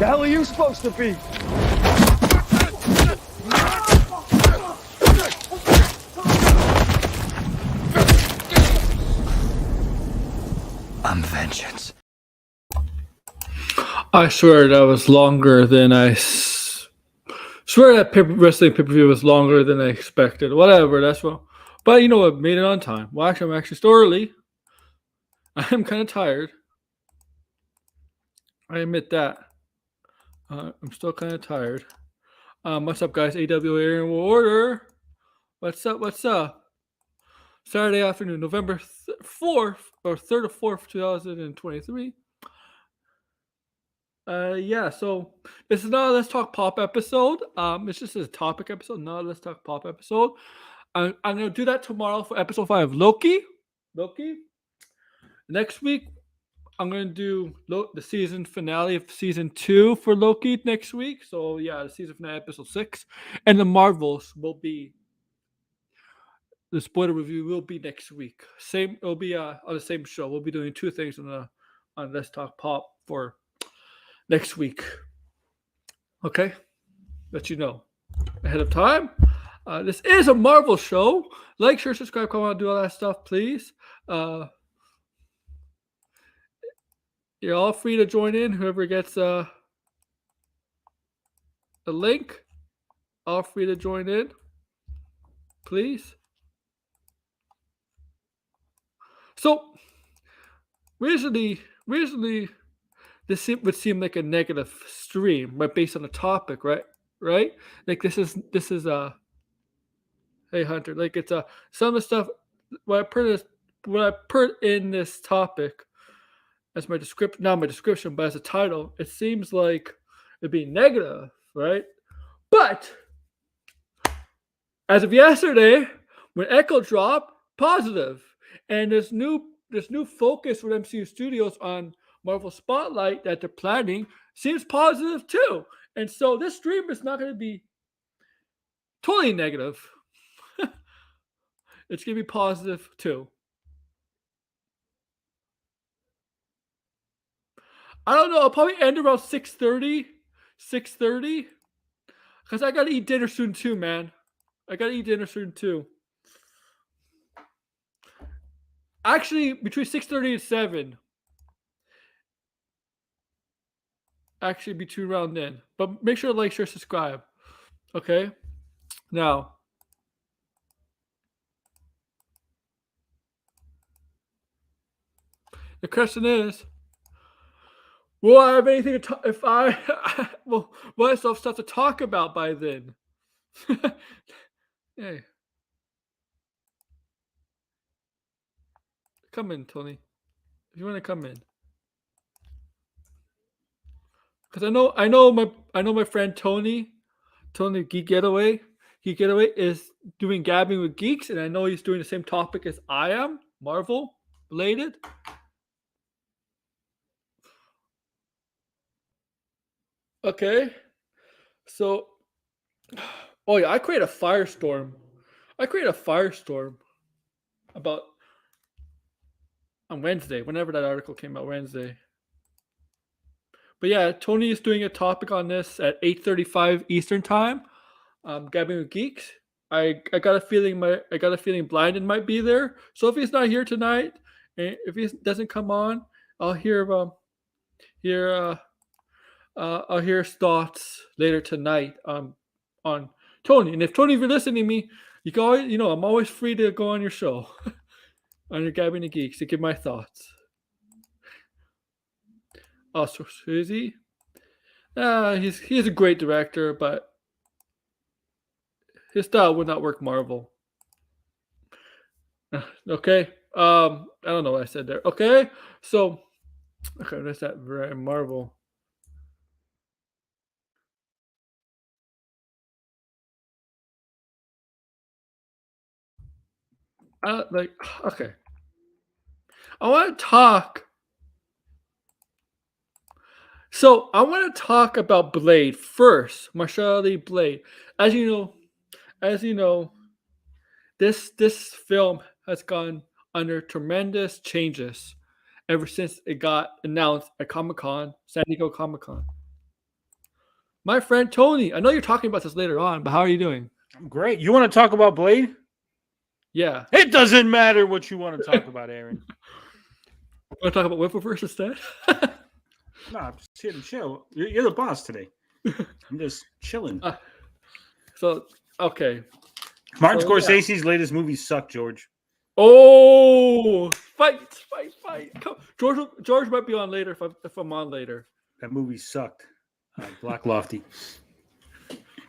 The hell are you supposed to be? I'm vengeance. I swear that was longer than I swear that wrestling pay-per-view was longer than I expected. Whatever, that's what. But you know what? Made it on time. Well, actually, I'm actually still early. I'm kind of tired. I admit that. I'm still kind of tired. What's up, guys? AWA in order. What's up? What's up? Saturday afternoon, November 4th or 3rd or 4th, 2023. Yeah, so this is not a Let's Talk Pop episode. It's just a topic episode, not a Let's Talk Pop episode. I'm gonna do that tomorrow for episode 5 of Loki. Next week, I'm gonna do the season finale of season 2 for Loki next week. So yeah, the season finale episode 6, and the Marvels will be. The spoiler review will be next week. It'll be on the same show. We'll be doing 2 things on Let's Talk Pop for next week. Okay, let you know ahead of time. This is a Marvel show. Like, share, subscribe, comment, do all that stuff, please. You're all free to join in. Whoever gets the link, all free to join in, please. So, recently, this would seem like a negative stream, right? Based on the topic, right? Like this is hey Hunter, like it's some of the stuff what I put in this topic as my description, not my description, but as a title, it seems like it'd be negative, right? But as of yesterday, when Echo dropped, positive, and this new focus with MCU Studios on Marvel Spotlight that they're planning seems positive too. And so this stream is not going to be totally negative. It's going to be positive too. I don't know. I'll probably end around 6:30. Because I got to eat dinner soon too, man. Actually, between 6:30 and 7. Actually, between around then. But make sure to like, share, subscribe. Okay? Now, the question is, will I have anything to talk if I will I have stuff to talk about by then? Hey. Come in, Tony. If you want to come in. Because I know my friend Tony Geek Getaway is doing Gabbing with Geeks, and I know he's doing the same topic as I am, Marvel related. Okay, so oh yeah, I create a firestorm about on Wednesday, whenever that article came out, Wednesday. But yeah, Tony is doing a topic on this at 8:35 Eastern time. Gabbing with Geeks. I got a feeling Blindon might be there. So if he's not here tonight, if he doesn't come on, I'll hear his thoughts later tonight on Tony. And if Tony, if you're listening to me, you can always, I'm always free to go on your show on your Gabbing with Geeks to give my thoughts. Oh, so is he? He's a great director, but his style would not work Marvel. Okay. I don't know what I said there. Okay. So, okay, that's that very Marvel. Okay. I want to talk. So I want to talk about Blade first. Mahershala Blade. As you know, this film has gone under tremendous changes ever since it got announced at San Diego Comic-Con. My friend Tony. I know you're talking about this later on, but how are you doing? I'm great. You want to talk about Blade? Yeah. It doesn't matter what you want to talk about, Aaron. Want to talk about Whippleverse instead? No, I'm just here to chill. You're the boss today. I'm just chilling. So, okay. Martin so, Scorsese's latest movie sucked, George. Oh, fight. Come. George might be on later if I'm on later. That movie sucked. Black Lofty.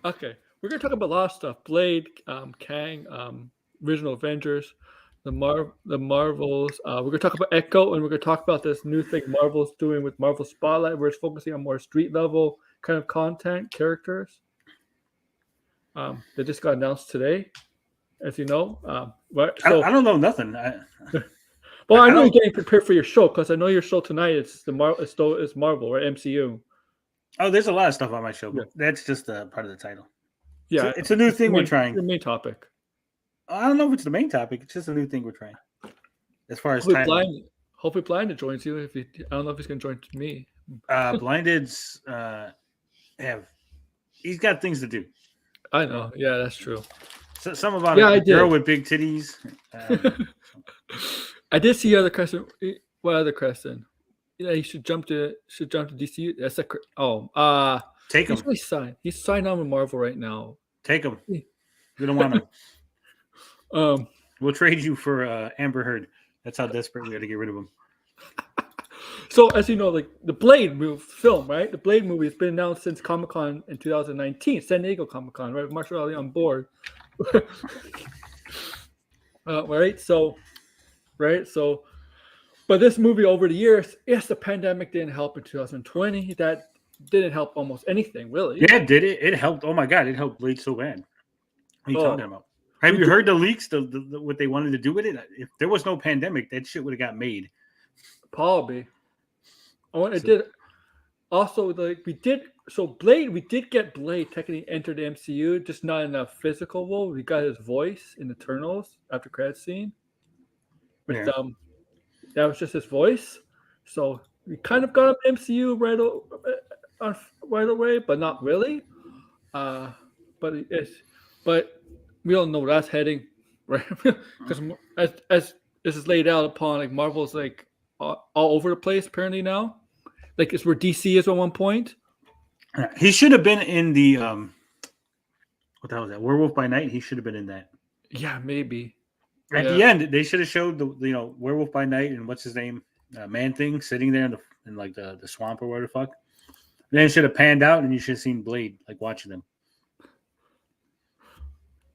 Okay. We're going to talk about a lot of stuff. Blade, Kang, original Avengers, the Marvels. We're going to talk about Echo, and we're going to talk about this new thing Marvel's doing with Marvel Spotlight, where it's focusing on more street level kind of content, characters. They just got announced today, as you know. I don't know nothing. Well, I know you're getting prepared for your show because I know your show tonight is it's Marvel, right? MCU. Oh, there's a lot of stuff on my show, but that's just part of the title. Yeah, it's a new thing we're trying. The main topic. I don't know if it's the main topic. It's just a new thing we're trying. As far as hopefully Blinded joins you. I don't know if he's going to join me. Blinded's he's got things to do. I know. Yeah, that's true. So, some about a girl with big titties. I did see other question. What other question? Yeah, he should jump to DC. That's take him. He's signed on with Marvel right now. Take him. We don't want him. We'll trade you for Amber Heard. That's how desperate we got to get rid of him. So, as you know, like the Blade film, right? The Blade movie has been announced since Comic-Con in 2019, San Diego Comic-Con, right? Mahershala Ali on board. Right? So, but this movie over the years, yes, the pandemic didn't help in 2020. That didn't help almost anything, really. Yeah, did it? It helped. Oh my God, it helped Blade so bad. What are you talking about? Have you heard the leaks? What they wanted to do with it? If there was no pandemic, that shit would have got made. Probably. It did. Also, like we did. So Blade, we did get Blade technically enter the MCU, just not in a physical role. We got his voice in Eternals after credit scene. But that was just his voice. So we kind of got him MCU right away, but not really. But we don't know where that's heading, right? Because as this is laid out upon, like Marvel's like all over the place apparently now. Like it's where DC is at one point. He should have been in the what the hell was that? Werewolf by Night. He should have been in that. Yeah, maybe. At the end, they should have showed the Werewolf by Night and what's his name, Man Thing sitting there in like the swamp or where the fuck. Then it should have panned out, and you should have seen Blade like watching them.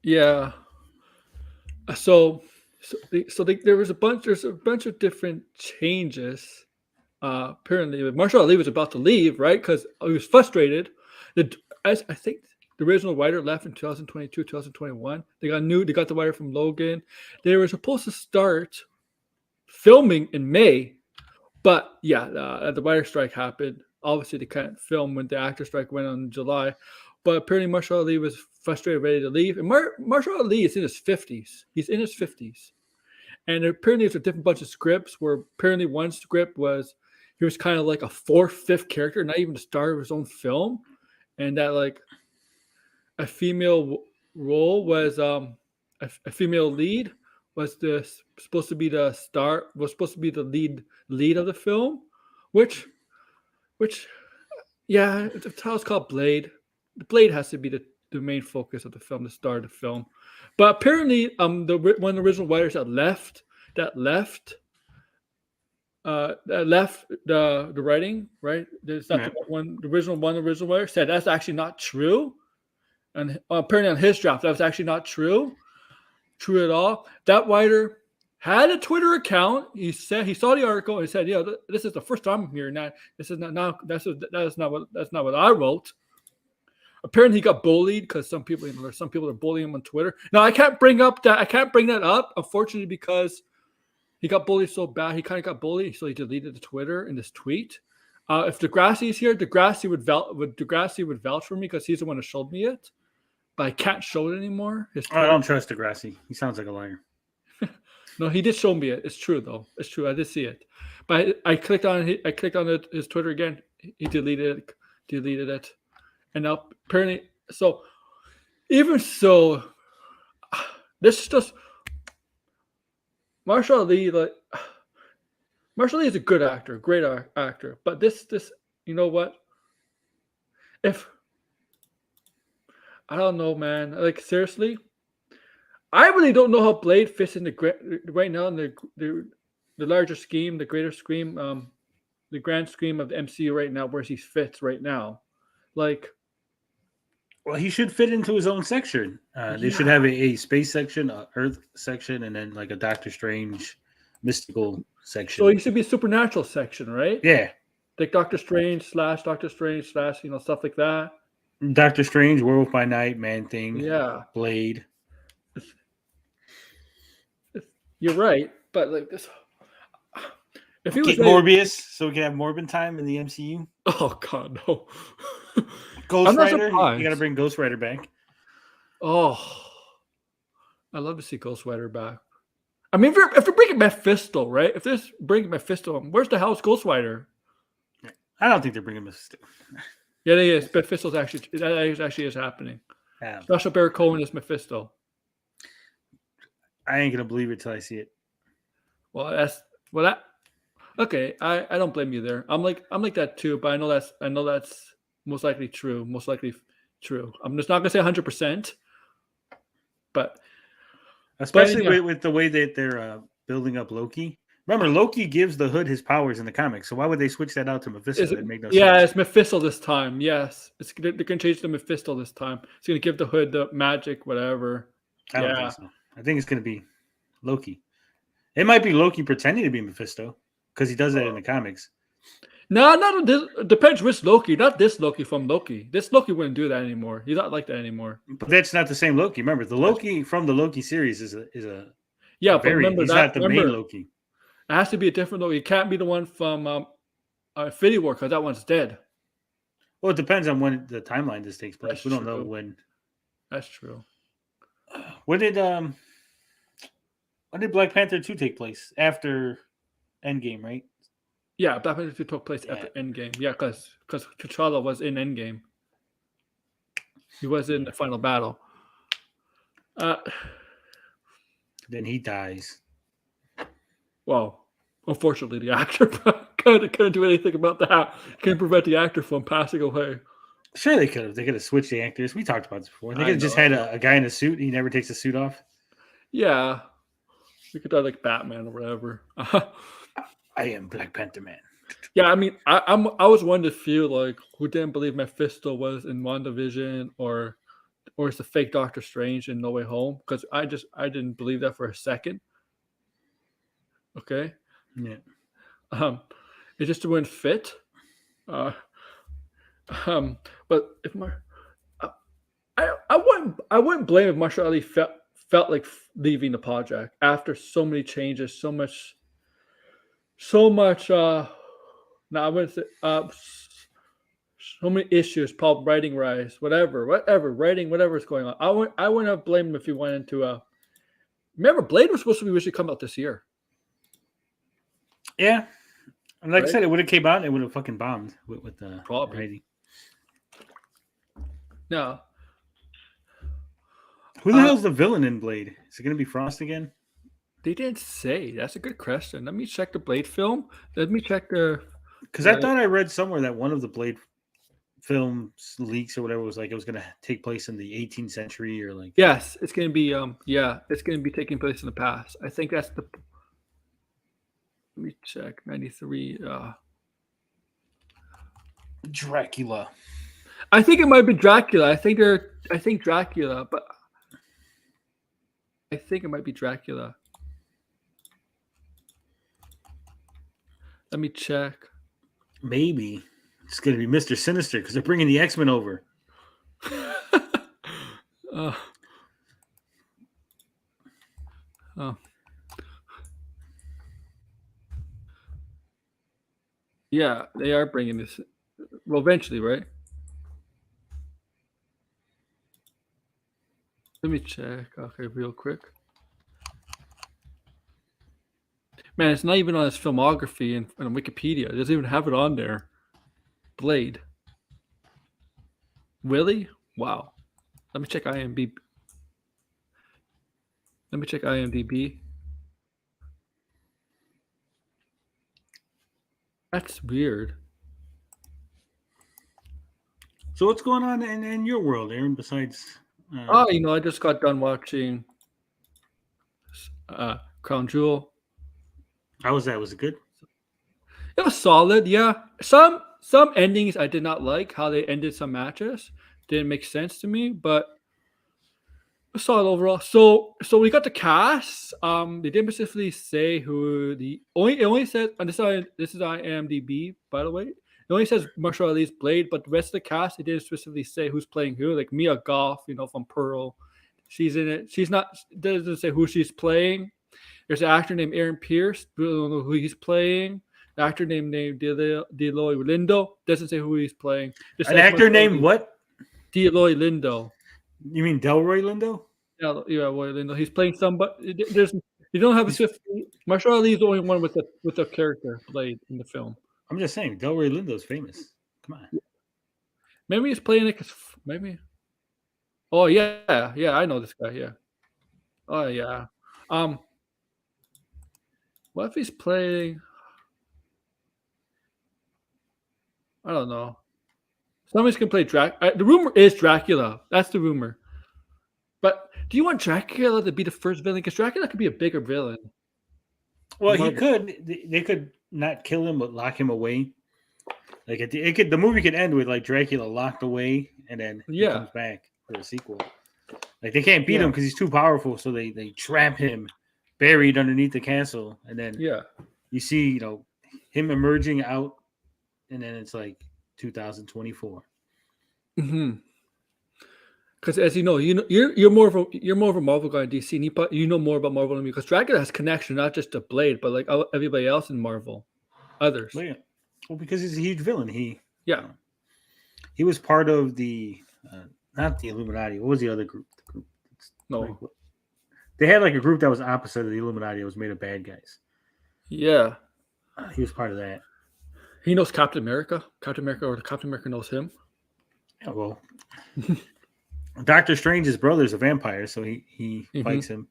Yeah. So there was a bunch. There's a bunch of different changes. Apparently, Mahershala Ali was about to leave, right? Because he was frustrated. I think the original writer left in 2022, 2021. They got the writer from Logan. They were supposed to start filming in May, but the writer strike happened. Obviously, they can't film when the actor strike went on in July. But apparently, Mahershala Ali was frustrated, ready to leave. And Mahershala Ali is in his 50s. He's in his 50s. And apparently, there's a different bunch of scripts where apparently one script was he was kind of like a fourth, fifth character, not even the star of his own film. And that like a female role was a female lead was supposed to be the star, was supposed to be the lead of the film, which yeah, the title's called Blade. The Blade has to be the main focus of the film, the star of the film. But apparently, one of the original writers that left the writing, right? There's not the original writer said that's actually not true, and apparently on his draft that was actually not true at all. That writer had a Twitter account. He said he saw the article and he said, "Yeah, this is the first time I'm hearing that. This is not that's not what I wrote." Apparently, he got bullied because some people are bullying him on Twitter. Now, I can't bring that up, unfortunately, because he got bullied so bad. He kind of got bullied, so he deleted the Twitter in this tweet. If Degrassi is here, Degrassi would vouch for me because he's the one who showed me it, but I can't show it anymore. I don't trust Degrassi. He sounds like a liar. No, he did show me it. It's true though. It's true. I did see it, but I clicked on his Twitter again. He deleted it. and now apparently, so even so, this is just Marshall Ali. Like Marshall Ali is a good actor, great actor, but this, you know what? If I don't know, man. Like seriously, I really don't know how Blade fits in right now in the larger scheme, the greater scheme, the grand scheme of the MCU right now, where he fits right now. Like, Well, he should fit into his own section. They should have a space section, a Earth section, and then like a Doctor Strange mystical section. so he should be a supernatural section, right? Yeah, Like Doctor Strange / Doctor Strange / stuff like that. Doctor Strange, Werewolf by Night, Man Thing, Yeah, Blade. you're right, but like this, if he Get was Morbius, so we can have Morbin time in the MCU. oh god, no. Ghost I'm not Rider, surprised. you got to bring Ghost Rider back. Oh, I love to see Ghost Rider back. I mean, if they're bringing Mephisto, right? If they're bringing Mephisto, where's the hell's Ghost Rider? I don't think they're bringing Mephisto. Yeah, it is. Mephisto's actually is happening. Yeah. Sacha Baron Cohen is Mephisto. I ain't gonna believe it till I see it. Well, that. Okay, I don't blame you there. I'm like that too, but I know that's most likely true. Most likely true. I'm just not gonna say 100%, but Especially yeah. with the way that they're building up Loki. Remember, Loki gives the Hood his powers in the comics, so why would they switch that out to Mephisto? That make no sense. Yeah, it's Mephisto this time. Yes, they're gonna change to Mephisto this time. It's gonna give the Hood the magic, whatever. I don't think so. I think it's gonna be Loki. It might be Loki pretending to be Mephisto because he does that in the comics. No, not this. Depends which Loki. Not this Loki from Loki. This Loki wouldn't do that anymore. He's not like that anymore. But that's not the same Loki. Remember, the Loki from the Loki series is a yeah. But remember he's that. not the main Loki. It has to be a different Loki. It can't be the one from Infinity War because that one's dead. Well, it depends on when the timeline this takes place. That's We don't true. know when. That's true. When did Black Panther 2 take place? After Endgame, right? Yeah, Black Panther 2 took place after Endgame. Yeah, because T'Challa was in Endgame. He was in the final battle. Then he dies. Well, unfortunately, the actor couldn't do anything about that. Can't prevent the actor from passing away. Sure, they could have. They could have switched the actors. We talked about this before. They could have just had a guy in a suit. He never takes the suit off. Yeah, we could have like Batman or whatever. I am Black Panther Man. Yeah, I mean, I was one to feel like who didn't believe Mephisto was in WandaVision or it's the fake Doctor Strange in No Way Home because I didn't believe that for a second. Okay. Yeah. It just wouldn't fit. But if I wouldn't blame if Mahershala Ali felt like leaving the project after so many changes, so much. No, I wouldn't say so many issues, Paul writing rise, whatever, writing, whatever's going on. I wouldn't have blamed him if he went into remember Blade was supposed to be originally come out this year. Yeah. And like Right? I said, it would have came out and it would have fucking bombed with the Probably. No. Who the hell's the villain in Blade? Is it going to be Frost again? They didn't say. That's a good question. Let me check the Blade film. Let me check the. Because I thought I read somewhere that one of the Blade films leaks or whatever was like it was going to take place in the 18th century or like. Yes, it's going to be. It's going to be taking place in the past. I think that's the. Let me check. 93. Dracula. I think it might be Dracula. I think Dracula, but I think it might be Dracula. Let me check. Maybe it's going to be Mr. Sinister because they're bringing the X-Men over. Yeah, they are bringing this. Well, eventually, right? Let me check. Okay, real quick. Man, it's not even on his filmography and on Wikipedia. It doesn't even have it on there. Blade. Really? Wow. Let me check IMDb. That's weird. So what's going on in your world, Aaron? Besides, Oh, I just got done watching Crown Jewel. how was that? Was it good? It was solid, yeah. Some endings I did not like how they ended some matches. Didn't make sense to me, but it was solid overall. So we got the cast. They didn't specifically say who the only it only says, and this is IMDb, by the way. It only says Mahershala Ali's Blade, but the rest of the cast, they didn't specifically say who's playing who. Like Mia Goth, from Pearl, she's in it. She's not, doesn't say who she's playing. There's an actor named Aaron Pierce. We don't know who he's playing. An actor named Deloy Lindo, doesn't say who he's playing. Just An actor named what? Deloy Lindo. You mean Delroy Lindo? Yeah, Roy Lindo. He's playing somebody. You don't have a Swift. Mahershala Ali is the only one with the character played in the film. I'm just saying, Delroy Lindo's famous. Come on. Maybe he's playing it. Maybe. Oh yeah, I know this guy. Yeah. Oh yeah. What if he's playing? I don't know. Somebody's gonna play Dracula. The rumor is Dracula. That's the rumor. But do you want Dracula to be the first villain? Because Dracula could be a bigger villain. Well, he could. They could not kill him, but lock him away. Like the movie could end with like Dracula locked away, and then he comes back for a sequel. Like they can't beat him because he's too powerful, so they trap him buried underneath the castle, and then you see him emerging out, and then it's like 2024. Mm-hmm. Because as you know, you're more of a Marvel guy in DC, and you know more about Marvel than me. Because Dracula has connection, not just to Blade, but like everybody else in Marvel, others. Well, because he's a huge villain. He was part of the not the Illuminati. What was the other group? No, they had like a group that was opposite of the Illuminati. It was made of bad guys. Yeah, he was part of that. He knows Captain America. Captain America knows him. Yeah, well. Doctor Strange's brother is a vampire, so he fights him.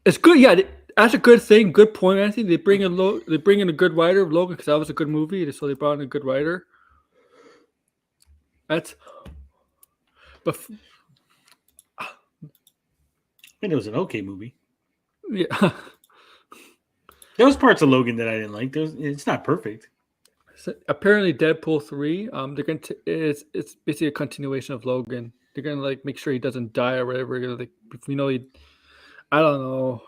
It's good, yeah. That's a good thing. Good point, Anthony. They bring in a good writer, Logan, because that was a good movie. So they brought in a good writer. But I mean, it was an okay movie. Yeah, there was parts of Logan that I didn't like. It's not perfect. So apparently, Deadpool 3. They're going to. It's basically a continuation of Logan. They're gonna like make sure he doesn't die or whatever. Like, I don't know.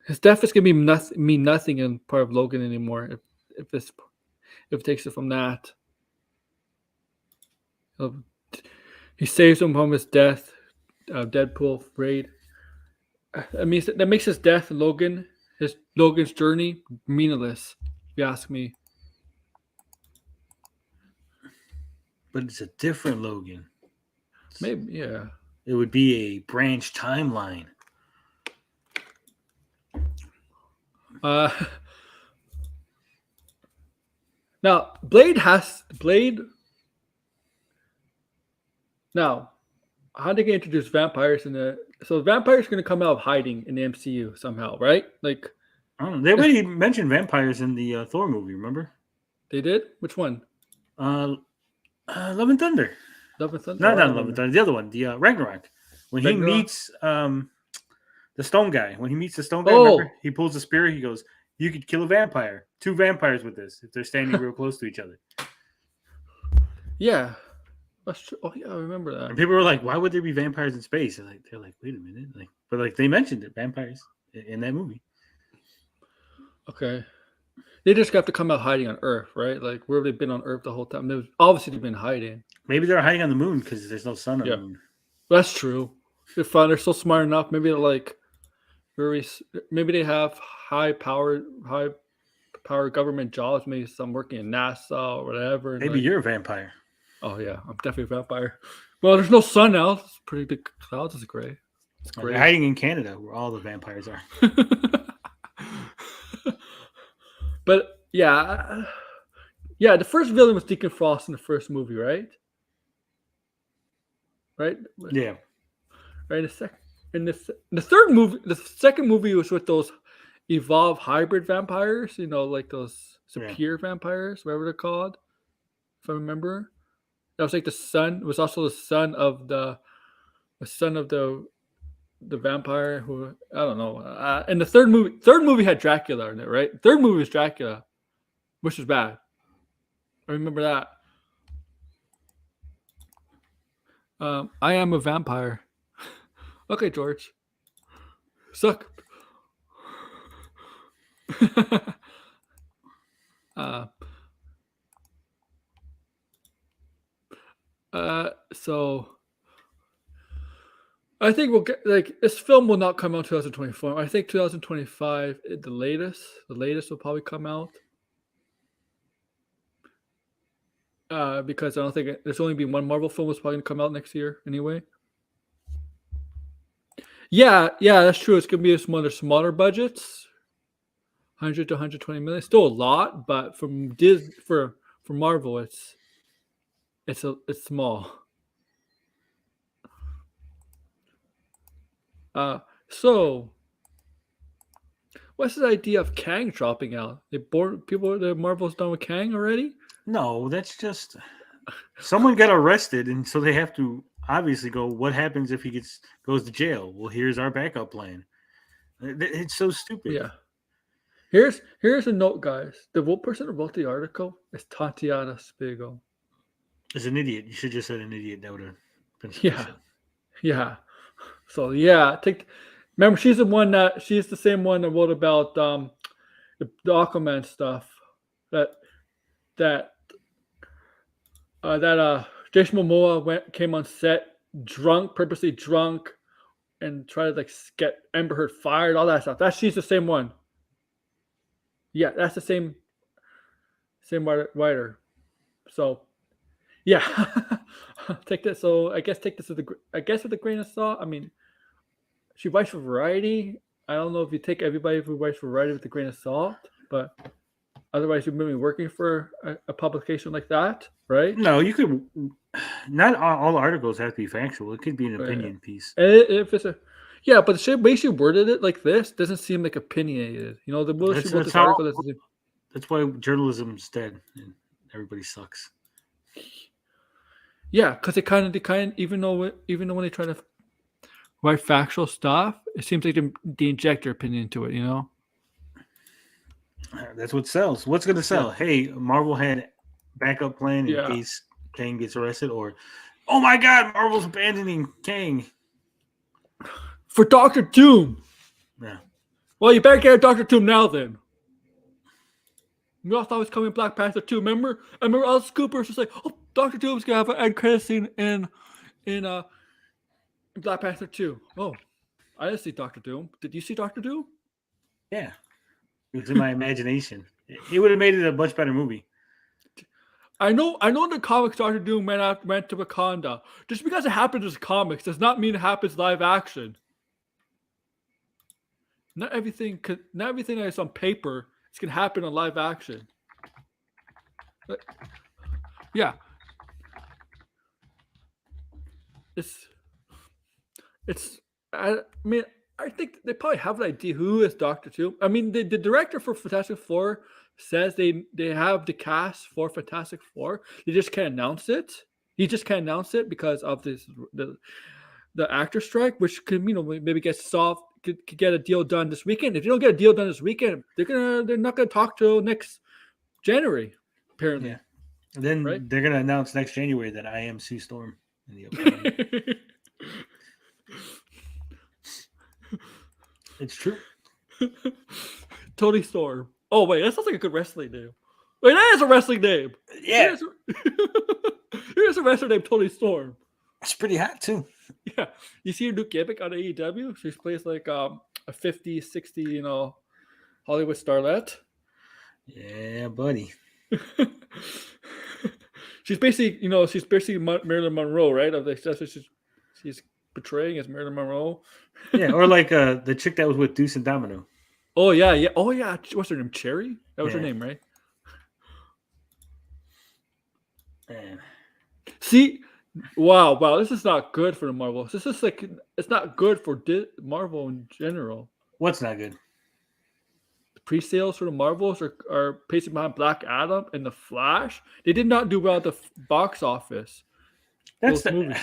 His death is gonna mean nothing in part of Logan anymore. If it takes it from that, he saves him from his death. Deadpool raid. I mean, that makes his death Logan's journey meaningless. If you ask me. But it's a different Logan. Maybe, yeah. It would be a branch timeline. Now Blade. Now, how they get introduce vampires so vampires are going to come out of hiding in the MCU somehow, right? Like, I don't know. They already mentioned vampires in the Thor movie. Remember? They did. Which one? Love and Thunder. Love and Thunder. Not Love and Thunder. The other one, the Ragnarok. When he meets the stone guy. When he meets the stone guy, remember? He pulls a spear. He goes, "You could kill a vampire. 2 vampires with this if they're standing real close to each other." Yeah, that's true. Oh yeah, I remember that. And people were like, "Why would there be vampires in space?" And they're like, "Wait a minute!" But they mentioned it, vampires in that movie. Okay. They just have to come out hiding on Earth, right? Like, where have they been on Earth the whole time? Obviously, they've been hiding. Maybe they're hiding on the moon because there's no sun on the moon. That's true. They're so smart enough. Maybe they're like maybe they have high power government jobs. Maybe some working in NASA or whatever. Maybe you're a vampire. Oh yeah, I'm definitely a vampire. Well, there's no sun now. It's pretty big clouds. It's great. It's great. They're hiding in Canada, where all the vampires are. But yeah, Yeah, the first villain was Deacon Frost in the first movie, right? Right. Yeah. Right. The third movie, the second movie was with those evolved hybrid vampires. Like those superior vampires, whatever they're called. If I remember, that was like the son. It was also the son of the vampire who I don't know. And the third movie had Dracula in it, right? Third movie was Dracula, which was bad. I remember that. I am a vampire. Okay, George. Suck. So I think we'll get this film will not come out 2024. I think 2025 the latest. The latest will probably come out. Because I don't think there's only been one Marvel film that's probably gonna come out next year anyway. Yeah, that's true. It's gonna be smaller budgets, 100 to 120 million. Still a lot, but for Marvel, it's small. So what's the idea of Kang dropping out? The Marvel's done with Kang already? No, that's just someone got arrested, and so they have to obviously go. What happens if he goes to jail? Well, here's our backup plan. It's so stupid. Yeah. Here's a note, guys. The person who wrote the article is Tatiana Spiegel. Is an idiot. You should just said an idiot. That would have been sufficient. Yeah. So remember she's the same one that wrote about the Aquaman stuff that Jason Momoa came on set purposely drunk, and tried to get Amber Heard fired, all that stuff. She's the same one. Yeah, that's the same writer. So, yeah, take this. So I guess take this with a grain of salt. I mean, she writes for Variety. I don't know if you take everybody who writes for Variety with a grain of salt, but otherwise you're maybe working for a publication like that, right? No, you could. Not all articles have to be factual. It could be an opinion piece. If it's but the way she worded it like this doesn't seem like opinionated. The way she wrote this article doesn't. That's why journalism's dead and everybody sucks. Yeah, because they kind of even though when they try to write factual stuff, it seems like they inject their opinion into it. That's what sells. What's going to sell? Yeah. Hey, Marvel had backup plan in case Kang gets arrested, or oh my God, Marvel's abandoning Kang for Dr. Doom. Yeah. Well, you better get a Dr. Doom now then. We all thought it was coming Black Panther 2. Remember Alice Cooper was just like, oh, Dr. Doom's gonna have an end credit scene in Black Panther 2. Oh, I didn't see Dr. Doom. Did you see Dr. Doom? Yeah. It was in my imagination. He would have made it a much better movie. I know in the comics Dr. Doom went to Wakanda. Just because it happens as comics does not mean it happens live action. Not everything that is on paper is going to happen on live action. But, yeah. I think they probably have an idea who is Dr. Doom. I mean, the director for Fantastic Four says they have the cast for Fantastic Four. They just can't announce it. He just can't announce it because of the actor strike, which could maybe get solved. Could get a deal done this weekend. If you don't get a deal done this weekend, they're not gonna talk till next January, apparently. Yeah. And then they're gonna announce next January that I am Sue Storm in the upcoming. It's true. Tony Storm. Oh wait, that sounds like a good wrestling name. Wait, that is a wrestling name. Yeah. Here's a wrestler named Tony Storm. It's pretty hot too. Yeah. You see her new gimmick on AEW? She plays like a 50, 60, Hollywood starlet. Yeah, buddy. She's basically, Marilyn Monroe, right? That's what she's portraying as Marilyn Monroe. Yeah, or like the chick that was with Deuce and Domino. Oh yeah. Oh yeah. What's her name? Cherry? That was her name, right? Man. See, wow, this is not good for the Marvels. This is like it's not good for Marvel in general. What's not good? The pre-sales for the Marvels are pacing behind Black Adam and the Flash. They did not do well at the box office. That's the movies.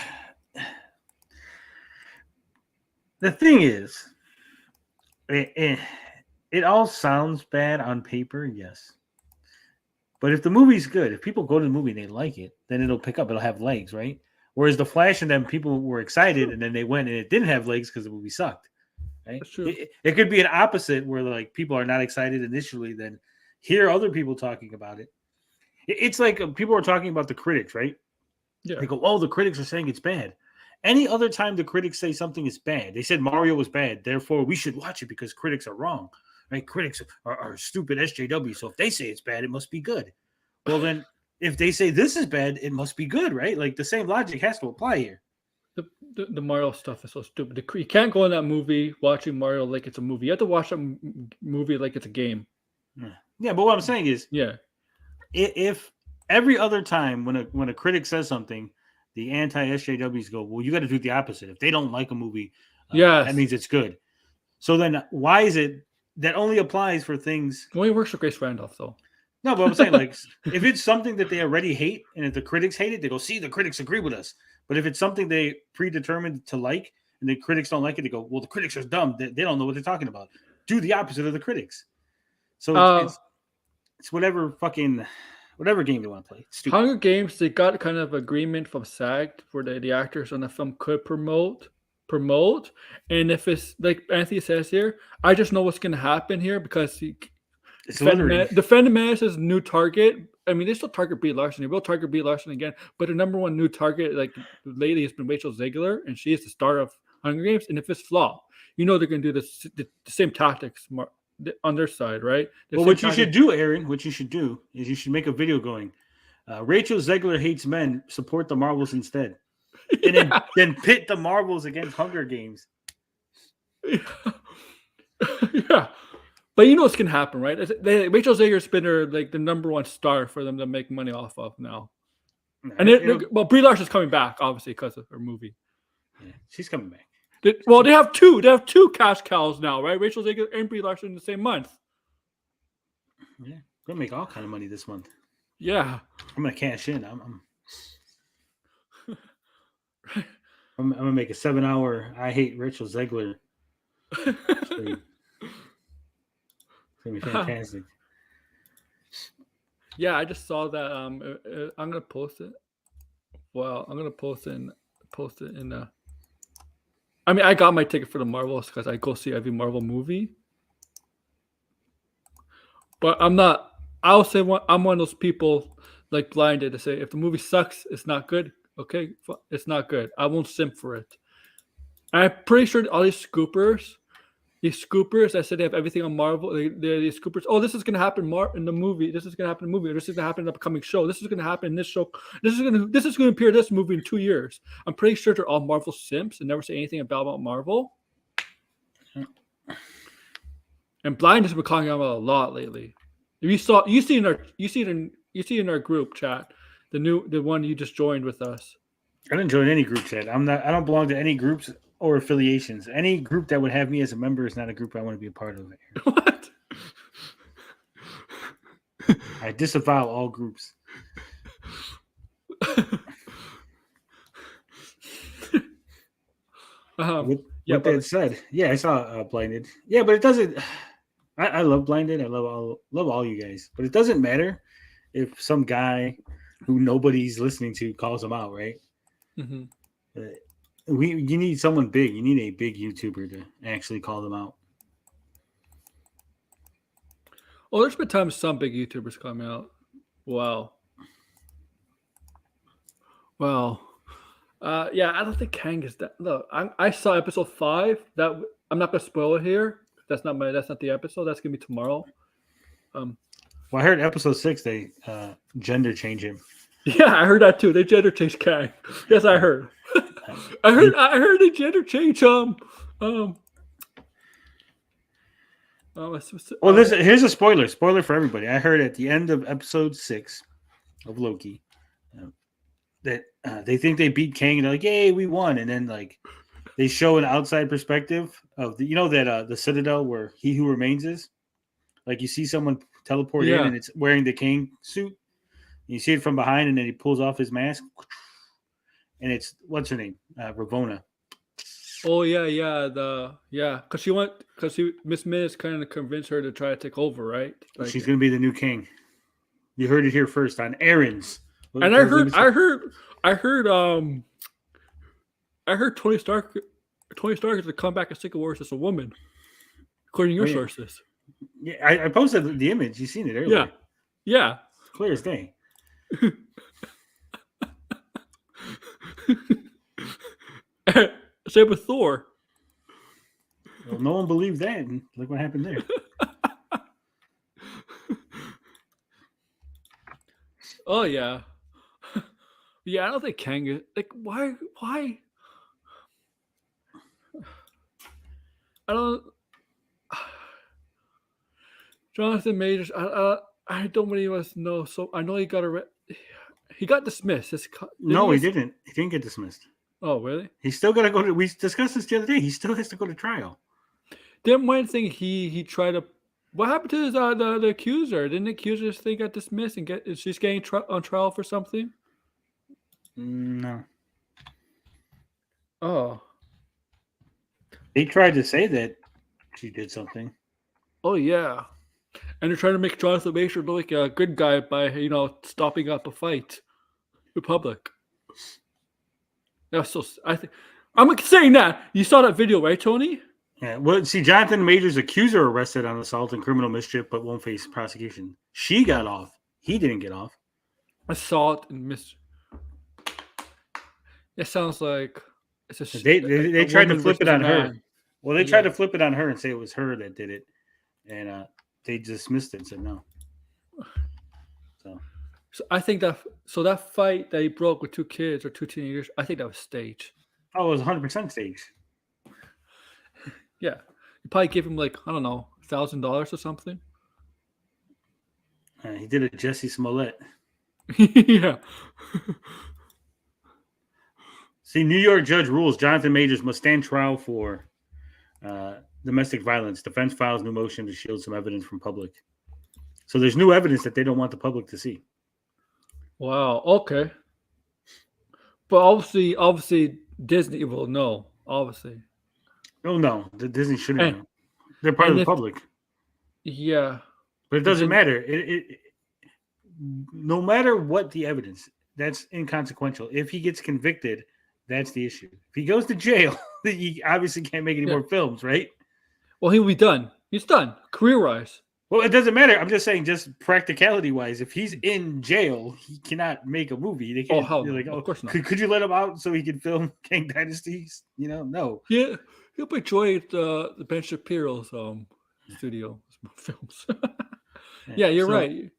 The thing is, it all sounds bad on paper, yes. But if the movie's good, if people go to the movie and they like it, then it'll pick up. It'll have legs, right? Whereas the Flash and them, people were excited, and then they went and it didn't have legs because the movie sucked. Right? That's true. It could be an opposite where like people are not excited initially, then hear other people talking about it. It's like people are talking about the critics, right? Yeah. They go, "Oh, the critics are saying it's bad." Any other time the critics say something is bad, they said Mario was bad, therefore we should watch it because critics are wrong. Right? Critics are stupid SJW. So if they say it's bad, it must be good. Well, then if they say this is bad, it must be good, right? Like the same logic has to apply here. The Mario stuff is so stupid. You can't go in that movie watching Mario like it's a movie. You have to watch that movie like it's a game. Yeah, but what I'm saying is, if every other time when a critic says something, the anti-SJWs go, well, you got to do the opposite. If they don't like a movie, that means it's good. So then why is it that only applies for things? It only works for Grace Randolph, though. No, but I'm saying, like, if it's something that they already hate, and if the critics hate it, they go, see, the critics agree with us. But if it's something they predetermined to like, and the critics don't like it, they go, well, the critics are dumb. They don't know what they're talking about. Do the opposite of the critics. So it's whatever game they want to play. Stupid. Hunger Games, they got kind of agreement from SAG for the actors on the film could promote. And if it's like Anthony says here, I just know what's going to happen here because the Phantom Menace is a new target. I mean, they still target Brie Larson. They will target Brie Larson again, but the number one new target, like lately, has been Rachel Zegler, and she is the star of Hunger Games. And if it's flop, you know they're going to do the same tactics on their side, right? Well, what you should do, Aaron, is you should make a video going, Rachel Zegler hates men, support the Marvels instead. And then pit the Marvels against Hunger Games. Yeah. But you know what's going to happen, right? Rachel Zegler's been the number one star for them to make money off of now. And Brie Larson's coming back, obviously, because of her movie. Yeah, she's coming back. They have two. They have two cash cows now, right? Rachel Zegler and Brie Larson in the same month. Yeah, gonna make all kind of money this month. Yeah, I'm gonna cash in. I'm gonna make a 7-hour I hate Rachel Zegler. It's gonna be fantastic. Yeah, I just saw that. I'm gonna post it. Well, I'm gonna post it in. I mean, I got my ticket for the Marvels because I go see every Marvel movie. But I'm not. I'll say I'm one of those people like blinded to say if the movie sucks, it's not good. Okay, it's not good. I won't simp for it. And I'm pretty sure all these scoopers that said they have everything on Marvel, these scoopers. Oh, this is going to happen in the movie. This is going to happen in the movie. This is going to happen in the upcoming show. This is going to happen in this show. This is going to appear in this movie in 2 years. I'm pretty sure they're all Marvel simps and never say anything about Marvel. And Blind has been calling out a lot lately. You see in our group chat, the one you just joined with us. I didn't join any group chat. I don't belong to any groups or affiliations. Any group that would have me as a member is not a group I want to be a part of. What? I disavow all groups. With that said, I saw Blinded. Yeah, but it doesn't. I love Blinded. I love all you guys, but it doesn't matter if some guy who nobody's listening to calls them out, right? Mm-hmm. You need someone big. You need a big YouTuber to actually call them out. Oh, there's been times some big YouTubers come out. Wow. Yeah, I don't think Kang is that. Look, I saw episode 5. That I'm not gonna spoil it here. That's not the episode. That's gonna be tomorrow. Well, I heard episode 6 they gender change him. Yeah, I heard that too. They gender change Kang. Yes, I heard. I heard they gender change Well, here's a spoiler for everybody. I heard at the end of episode 6 of Loki, that they think they beat Kang and they're like, "Yay, we won!" And then like they show an outside perspective of the Citadel where He Who Remains is. Like you see someone teleport in and it's wearing the Kang suit. You see it from behind, and then he pulls off his mask, and it's what's her name, Ravonna. Oh because Miss Minutes kind of convinced her to try to take over, right? Like, she's gonna be the new King. You heard it here first on Aaron's. And I heard Tony Stark is to come back in Secret Wars as a woman, according to your sources. Yeah, I posted the image. You seen it earlier? Yeah. Clear as day. Same with Thor. Well, no one believed that. And look what happened there. Oh yeah. Yeah, I don't think Kang is like why I don't Jonathan Majors, I don't really want to know. So I know he got dismissed. No, he didn't. He didn't get dismissed. Oh, really? He's still got to go to. We discussed this the other day. He still has to go to trial. Then one thing he tried to. What happened to his, the accuser? Didn't the accuser's thing got dismissed and she's getting on trial for something? No. Oh. They tried to say that she did something. Oh yeah. And they're trying to make Jonathan Major look like a good guy by stopping up a fight in public. That's so. I'm saying that you saw that video, right, Tony? Yeah. Well, see, Jonathan Major's accuser arrested on assault and criminal mischief, but won't face prosecution. She got off. He didn't get off. Assault and mischief. It sounds like it's a. They tried to flip it on her. Well, they tried to flip it on her and say it was her that did it, and they dismissed it and said no. So I think that fight that he broke with two kids or two teenagers, I think that was staged. Oh, it was 100% staged. Yeah, you probably gave him like I don't know $1,000 or something. He did a Jesse Smollett. Yeah. See, New York judge rules Jonathan Majors must stand trial for domestic violence. Defense files new motion to shield some evidence from public. So there's new evidence that they don't want the public to see. Wow. Okay. But obviously, Disney will know. Obviously. Oh no, the Disney shouldn't know. They're part of the public. Yeah. But it doesn't matter. No matter what the evidence, that's inconsequential. If he gets convicted, that's the issue. If he goes to jail, he obviously can't make any more films, right? Well, he'll be done. He's done career-wise. Well, it doesn't matter. I'm just saying, just practicality-wise, if he's in jail, he cannot make a movie. They can't. Of course not. Could you let him out so he can film Kang Dynasties? No. Yeah, he'll be joined the Ben Shapiro's studio films. Yeah, you're right.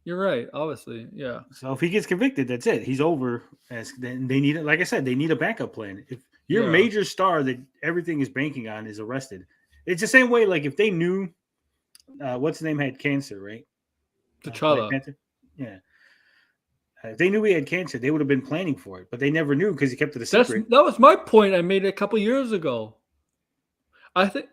You're right. Obviously, yeah. So if he gets convicted, that's it. He's over. Then they need, like I said, they need a backup plan. If your major star that everything is banking on is arrested, it's the same way. Like if they knew. What's his name had cancer, right? T'Challa. Yeah. If they knew he had cancer, they would have been planning for it, but they never knew because he kept it a secret. That was my point I made a couple years ago. I think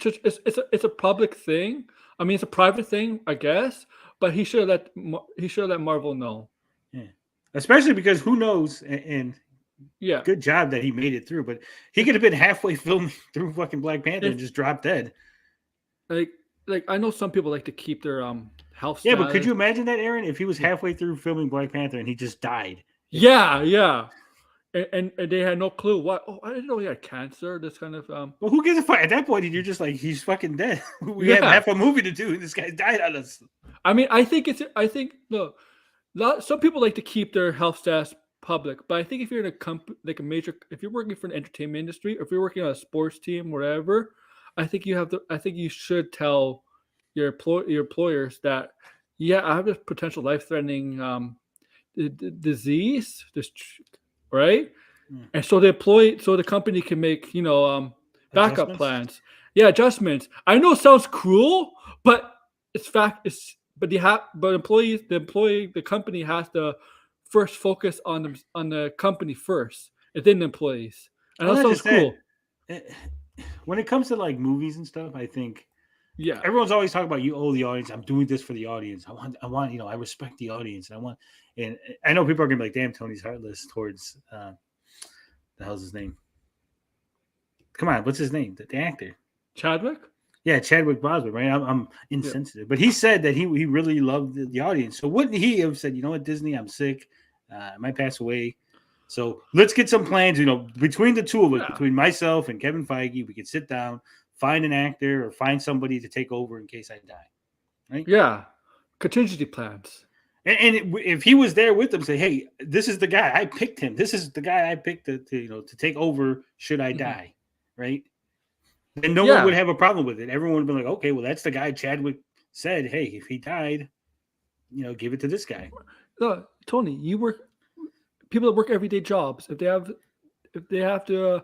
it's a public thing. I mean, it's a private thing, I guess, but he should let Marvel know. Yeah, especially because who knows? And yeah, good job that he made it through. But he could have been halfway filming through fucking Black Panther and just dropped dead. Like I know some people like to keep their health. Yeah, but could you imagine that, Aaron? If he was halfway through filming Black Panther and he just died. Yeah. And they had no clue what. Oh, I didn't know he had cancer. This kind of. Well, who gives a fuck at that point? You're just like, he's fucking dead. We have half a movie to do, and this guy died on us. I mean, look, some people like to keep their health stats public, but I think if you're in a company like a major, if you're working for an entertainment industry, or if you're working on a sports team, whatever, I think you should tell your employers that, yeah, I have this potential life-threatening disease, right? And so the company can make backup plans, adjustments. I know it sounds cruel, but it's fact. The company has to first focus on the company first, and then the employees. And Well, that sounds cool. When it comes to like movies and stuff, I think everyone's always talking about you owe the audience. I'm doing this for the audience. I want, I respect the audience. And I know people are gonna be like, damn, Tony's heartless towards the hell's his name? Come on, what's his name? The actor. Chadwick? Yeah, Chadwick Boseman, right? I'm insensitive. But he said that he really loved the audience. So wouldn't he have said, you know what, Disney, I'm sick. I might pass away. So let's get some plans, between the two of us, between myself and Kevin Feige, we could sit down, find an actor or find somebody to take over in case I die. Right? Yeah. Contingency plans. And if he was there with them, say, hey, this is the guy. I picked him. This is the guy I picked to take over should I die. Right? Then no one would have a problem with it. Everyone would be like, okay, well, that's the guy Chadwick said, hey, if he died, give it to this guy. Look, Tony, people that work everyday jobs, if they have to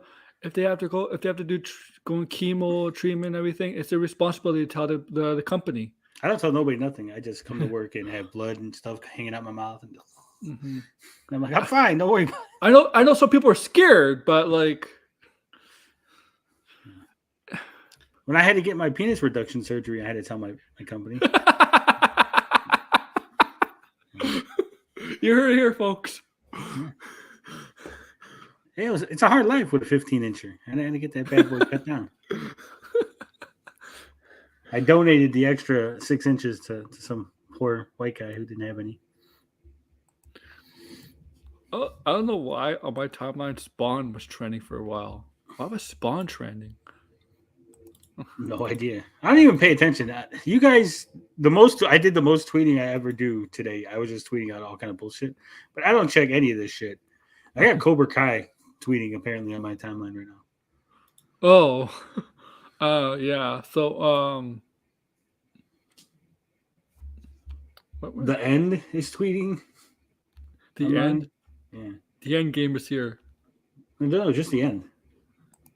do going chemo treatment and everything, it's their responsibility to tell the company. I don't tell nobody nothing. I just come to work and have blood and stuff hanging out my mouth, and I'm like, I'm fine. Don't worry about it. I know some people are scared, but like when I had to get my penis reduction surgery, I had to tell my company. You heard it here, folks. Hey, it's a hard life with a 15-incher. I had to get that bad boy cut down. I donated the extra 6 inches to some poor white guy who didn't have any. Oh, I don't know why on my timeline Spawn was trending for a while. Why was Spawn trending? No idea. I don't even pay attention. You guys, I did the most tweeting I ever do today. I was just tweeting out all kind of bullshit, but I don't check any of this shit. I got Cobra Kai tweeting apparently on my timeline right now. Oh, yeah. So, the end is tweeting. The online. End. Yeah. The end game is here. No, just the end.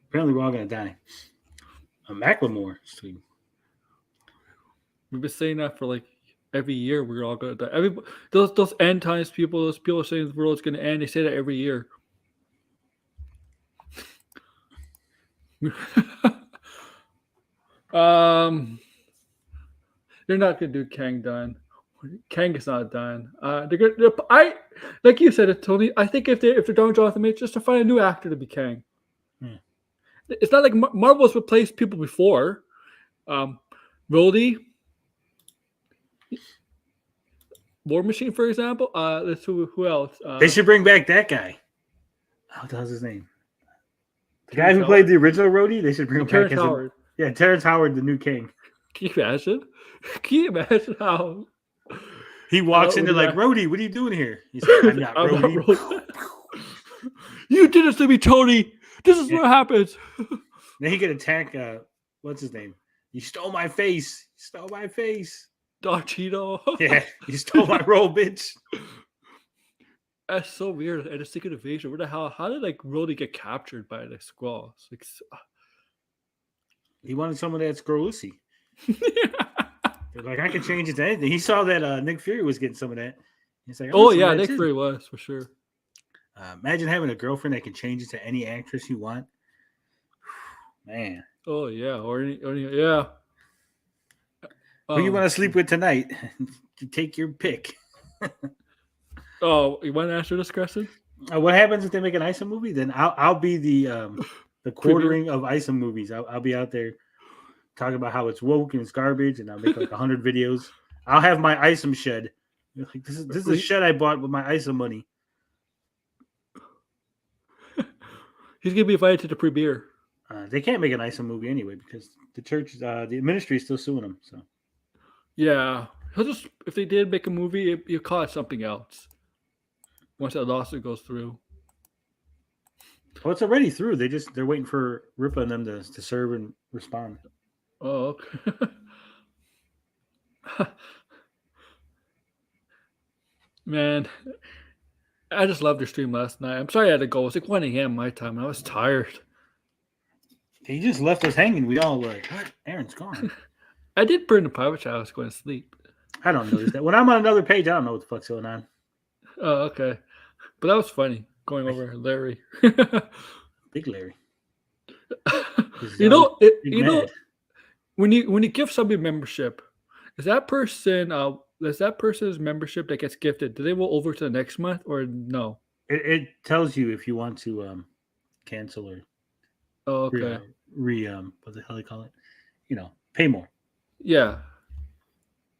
Apparently, we're all gonna die. Macklemore is tweeting. We've been saying that for like every year. We're all gonna die. Those end times people. Those people are saying the world's gonna end. They say that every year. They're not gonna do Kang done. Kang is not done. Like you said, Tony. I think if they're done with Jonathan Majors, just to find a new actor to be Kang. It's not like Marvel's replaced people before. Rhodey, War Machine, for example. Let's who else? They should bring back that guy. What the hell's his name? The guy who played the original Rhodey. They should bring him back. Terrence Howard. Terrence Howard, the new King. Can you imagine? Can you imagine how he walks in there like, Rhodey, what are you doing here? He's like, I'm not Rhodey. You did this to me, Tony. This is what happens. Then he could attack, what's his name? You stole my face. Don Cheeto. Yeah, you stole my role, bitch. That's so weird. And a secret invasion. Where the hell? How did Rhodey get captured by the squaws? He wanted some of that Scrolucci. They're like, I can change it to anything. He saw that Nick Fury was getting some of that. He's like, oh yeah, Nick Fury was for sure. Imagine having a girlfriend that can change it to any actress you want. Man. Oh yeah, or yeah. Who you want to sleep with tonight? You take your pick. Oh, you want to answer this question? What happens if they make an Isom movie? Then I'll be the quartering of Isom movies. I'll be out there talking about how it's woke and it's garbage, and I'll make like 100 videos. I'll have my Isom shed. Like, this is a shed I bought with my Isom money. He's gonna be invited to the premiere. They can't make an Isom movie anyway because the church, the ministry is still suing them. So yeah, if they did make a movie, you call it something else. Once that lawsuit goes through. Well, it's already through. They're waiting for Ripa and them to serve and respond. Oh, okay. Man, I just loved your stream last night. I'm sorry I had to go. It was like 1 a.m. my time, and I was tired. He just left us hanging. We all were like, what? Aaron's gone. I did burn the private chat. I was going to sleep. I don't notice that. When I'm on another page, I don't know what the fuck's going on. Oh, okay. But that was funny going over Larry. Big Larry. You know, when you give somebody membership, is that person's membership that gets gifted? Do they roll over to the next month or no? It tells you if you want to cancel or Oh, okay. what the hell they call it? Pay more. Yeah.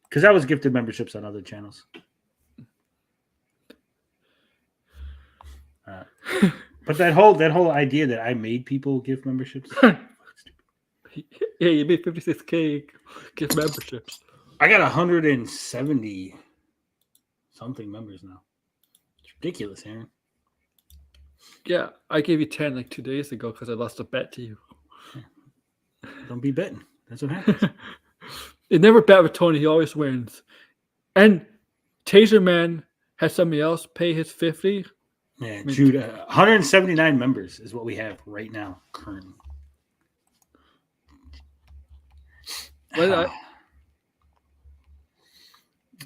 Because I was gifted memberships on other channels. But that whole idea that I made people give memberships. Yeah, you made 56K gift memberships. I got 170 something members now. It's ridiculous, Aaron. Yeah, I gave you 10 like 2 days ago because I lost a bet to you. Don't be betting. That's what happens. You never bet with Tony. He always wins. And Taser Man has somebody else pay his 50. Yeah, Jude, 179 members is what we have right now, currently.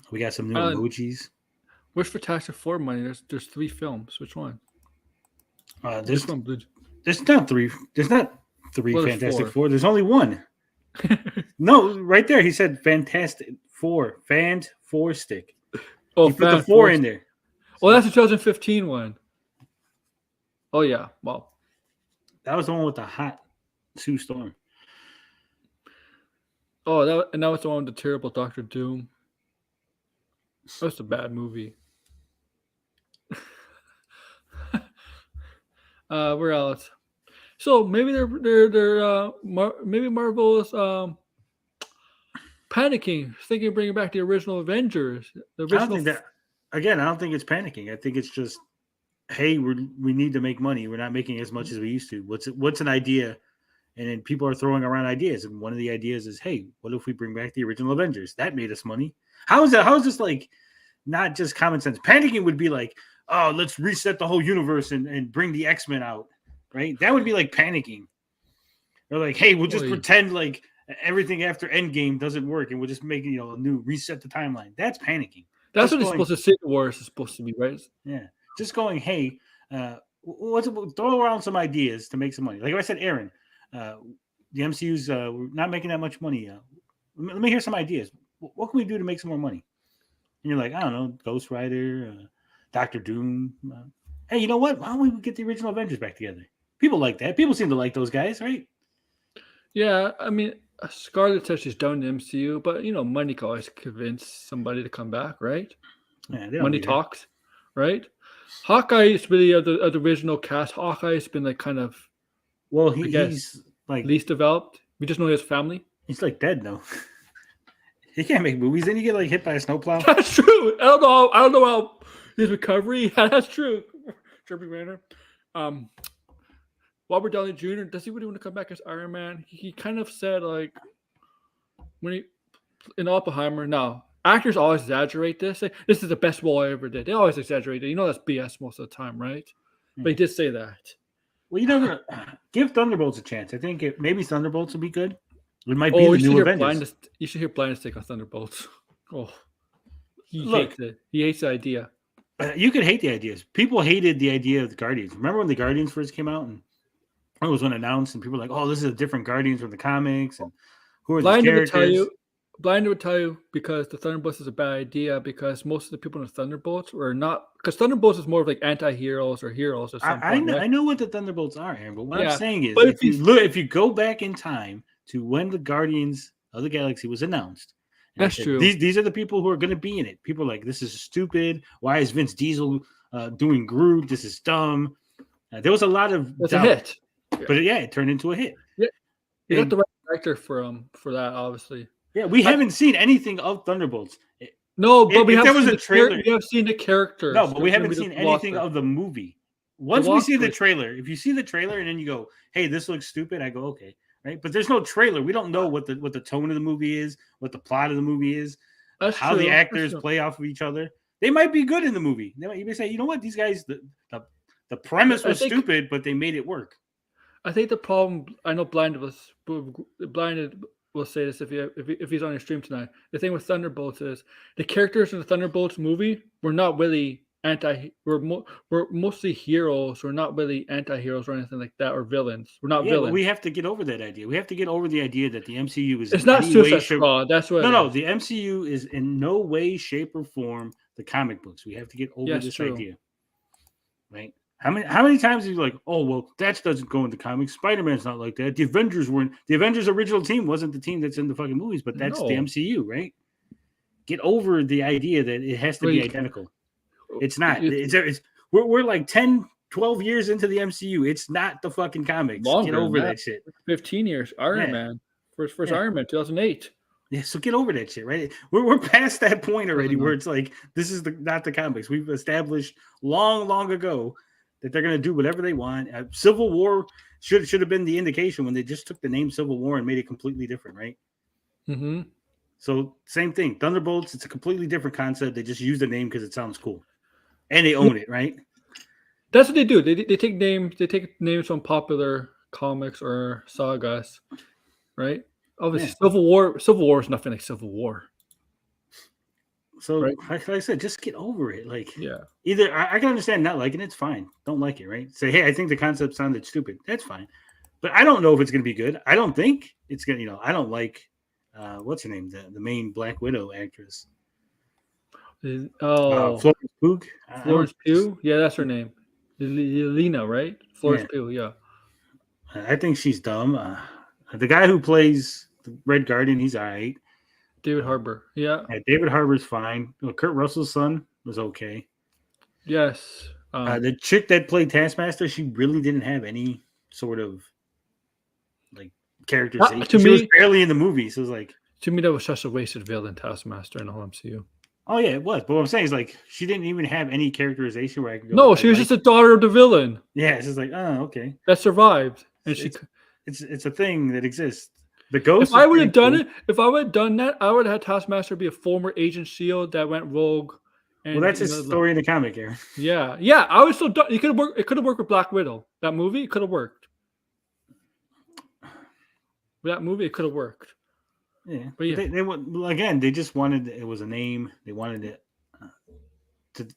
We got some new emojis. Where's Fantastic Four money? There's 3 films. Which one? There's not three. There's not 3 Fantastic Four. There's only 1. No, right there. He said Fantastic Four. Fant 4 stick. Oh, he put the 4 in there. Oh, that's the 2015 one. Oh yeah. Wow. That was the one with the hot Sue Storm. Oh, that was the one with the terrible Doctor Doom. That's a bad movie. Where else? So maybe maybe Marvel is panicking, thinking of bringing back the original Avengers. I don't think that. Again, I don't think it's panicking. I think it's just, hey, we need to make money. We're not making as much as we used to. What's an idea? And then people are throwing around ideas, and one of the ideas is, hey, what if we bring back the original Avengers? That made us money. How is that? How is this like not just common sense? Panicking would be like, oh, let's reset the whole universe and bring the X-Men out, right? That would be like panicking. Or like, hey, we'll just pretend like everything after Endgame doesn't work, and we'll just make a new reset the timeline. That's panicking. That's what it's supposed to. Civil Wars is supposed to be, right? Yeah, just going, hey, throw around some ideas to make some money. Like I said, Aaron, the MCU's we're not making that much money. Let me hear some ideas. What can we do to make some more money? And you're like, I don't know, Ghost Rider, Doctor Doom. Hey, you know what? Why don't we get the original Avengers back together? People like that. People seem to like those guys, right? Yeah, I mean, Scarlet says she's down in the MCU, but money can always convince somebody to come back, right? Yeah, money talks, right? Hawkeye is really of the original cast. Hawkeye's been like kind of, he's like least developed. We just know his family. He's like dead now. He can't make movies. Then you get like hit by a snowplow. That's true. I don't know how his recovery. Yeah, that's true. Jeremy Renner. Robert Downey Jr. Does he really want to come back as Iron Man? He kind of said like when he in Oppenheimer. No, actors always exaggerate this. Say, this is the best role I ever did. They always exaggerate it. That's BS most of the time, right? But he did say that. Well, you never give Thunderbolts a chance. I think maybe Thunderbolts will be good. It might be the new Avengers. You should hear Blindness take on Thunderbolts. Oh, he hates it. He hates the idea. You can hate the ideas. People hated the idea of the Guardians. Remember when the Guardians first came out and it was announced and people were like, oh, this is a different Guardians from the comics and who are these characters? Blind would tell you because the Thunderbolts is a bad idea because most of the people in the Thunderbolts were not because Thunderbolts is more of like anti-heroes or heroes or something. I know what the Thunderbolts are, Aaron, but what I'm saying is if you go back in time to when the Guardians of the Galaxy was announced, that's true. These are the people who are going to be in it. People are like, this is stupid. Why is Vince Diesel doing Groot? This is dumb. There was a lot of It's a hit. But it turned into a hit. Yeah, you got the right director for that, obviously. Yeah, we haven't seen anything of Thunderbolts. No, but there was a trailer. We have seen the characters. No, but we haven't seen anything of the movie. Once we see the trailer, if you see the trailer and then you go, "Hey, this looks stupid," I go, "Okay." Right? But there's no trailer. We don't know what the tone of the movie is, what the plot of the movie is, how the actors play off of each other. They might be good in the movie. You may say, "You know what? These guys, the premise was stupid, but they made it work." I think the problem. I know Blinded will say this if he's on your stream tonight. The thing with Thunderbolts is the characters in the Thunderbolts movie were not really we're mostly heroes. We're not really anti-heroes or anything like that, or villains. We're not Yeah, villains. but we have to get over that idea. We have to get over the idea that the MCU is It's in not any way, Suicide shape. Squad. That's what. No, the MCU is in no way, shape, or form the comic books. We have to get over this idea, right? How many times are you like, oh well, that doesn't go in the comics. Spider-Man's not like that. The Avengers weren't. The Avengers original team wasn't the team that's in the fucking movies, but that's the MCU, right? Get over the idea that it has to be identical. It's not. We're like 10, 12 years into the MCU. It's not the fucking comics. Get over that shit. 15 years. Iron Man. First Iron Man, 2008. Yeah, so get over that shit, right? We're past that point already where it's like, this is not the comics. We've established long ago that they're going to do whatever they want. Civil War should have been the indication when they just took the name Civil War and made it completely different, right? Mm-hmm. So same thing. Thunderbolts, it's a completely different concept. They just use the name because it sounds cool. And they own it, right? That's what they do. They take names. They take names from popular comics or sagas, right? Obviously, Civil War is nothing like Civil War. So, like I said, just get over it. Like, yeah. Either I can understand not liking it. It's fine. Don't like it, right? Say, hey, I think the concept sounded stupid. That's fine. But I don't know if it's going to be good. I don't think it's going to, I don't like, what's her name? The main Black Widow actress. Florence Pugh. Florence Pugh? Yeah, that's her name. Yelena, right? Florence Pugh, yeah. I think she's dumb. The guy who plays the Red Guardian, he's all right. David Harbour, yeah. David Harbour's fine. Kurt Russell's son was okay. Yes. The chick that played Taskmaster, she really didn't have any sort of like characterization. She was barely in the movie, so it was like, to me, that was such a wasted villain, Taskmaster, in the whole MCU. Oh yeah, it was. But what I'm saying is like she didn't even have any characterization where I could go. No, she was just the daughter of the villain. Yeah, it's just like, oh, okay. That survived. And it's a thing that exists. The ghost. If I would have done that, I would have had Taskmaster be a former Agent Shield that went rogue. And, well, that's his story in the comic here. Yeah. I was still done. It could have worked. It could have worked with Black Widow. That movie, it could have worked. It could have worked. Yeah, but they just wanted it was a name. They wanted it to.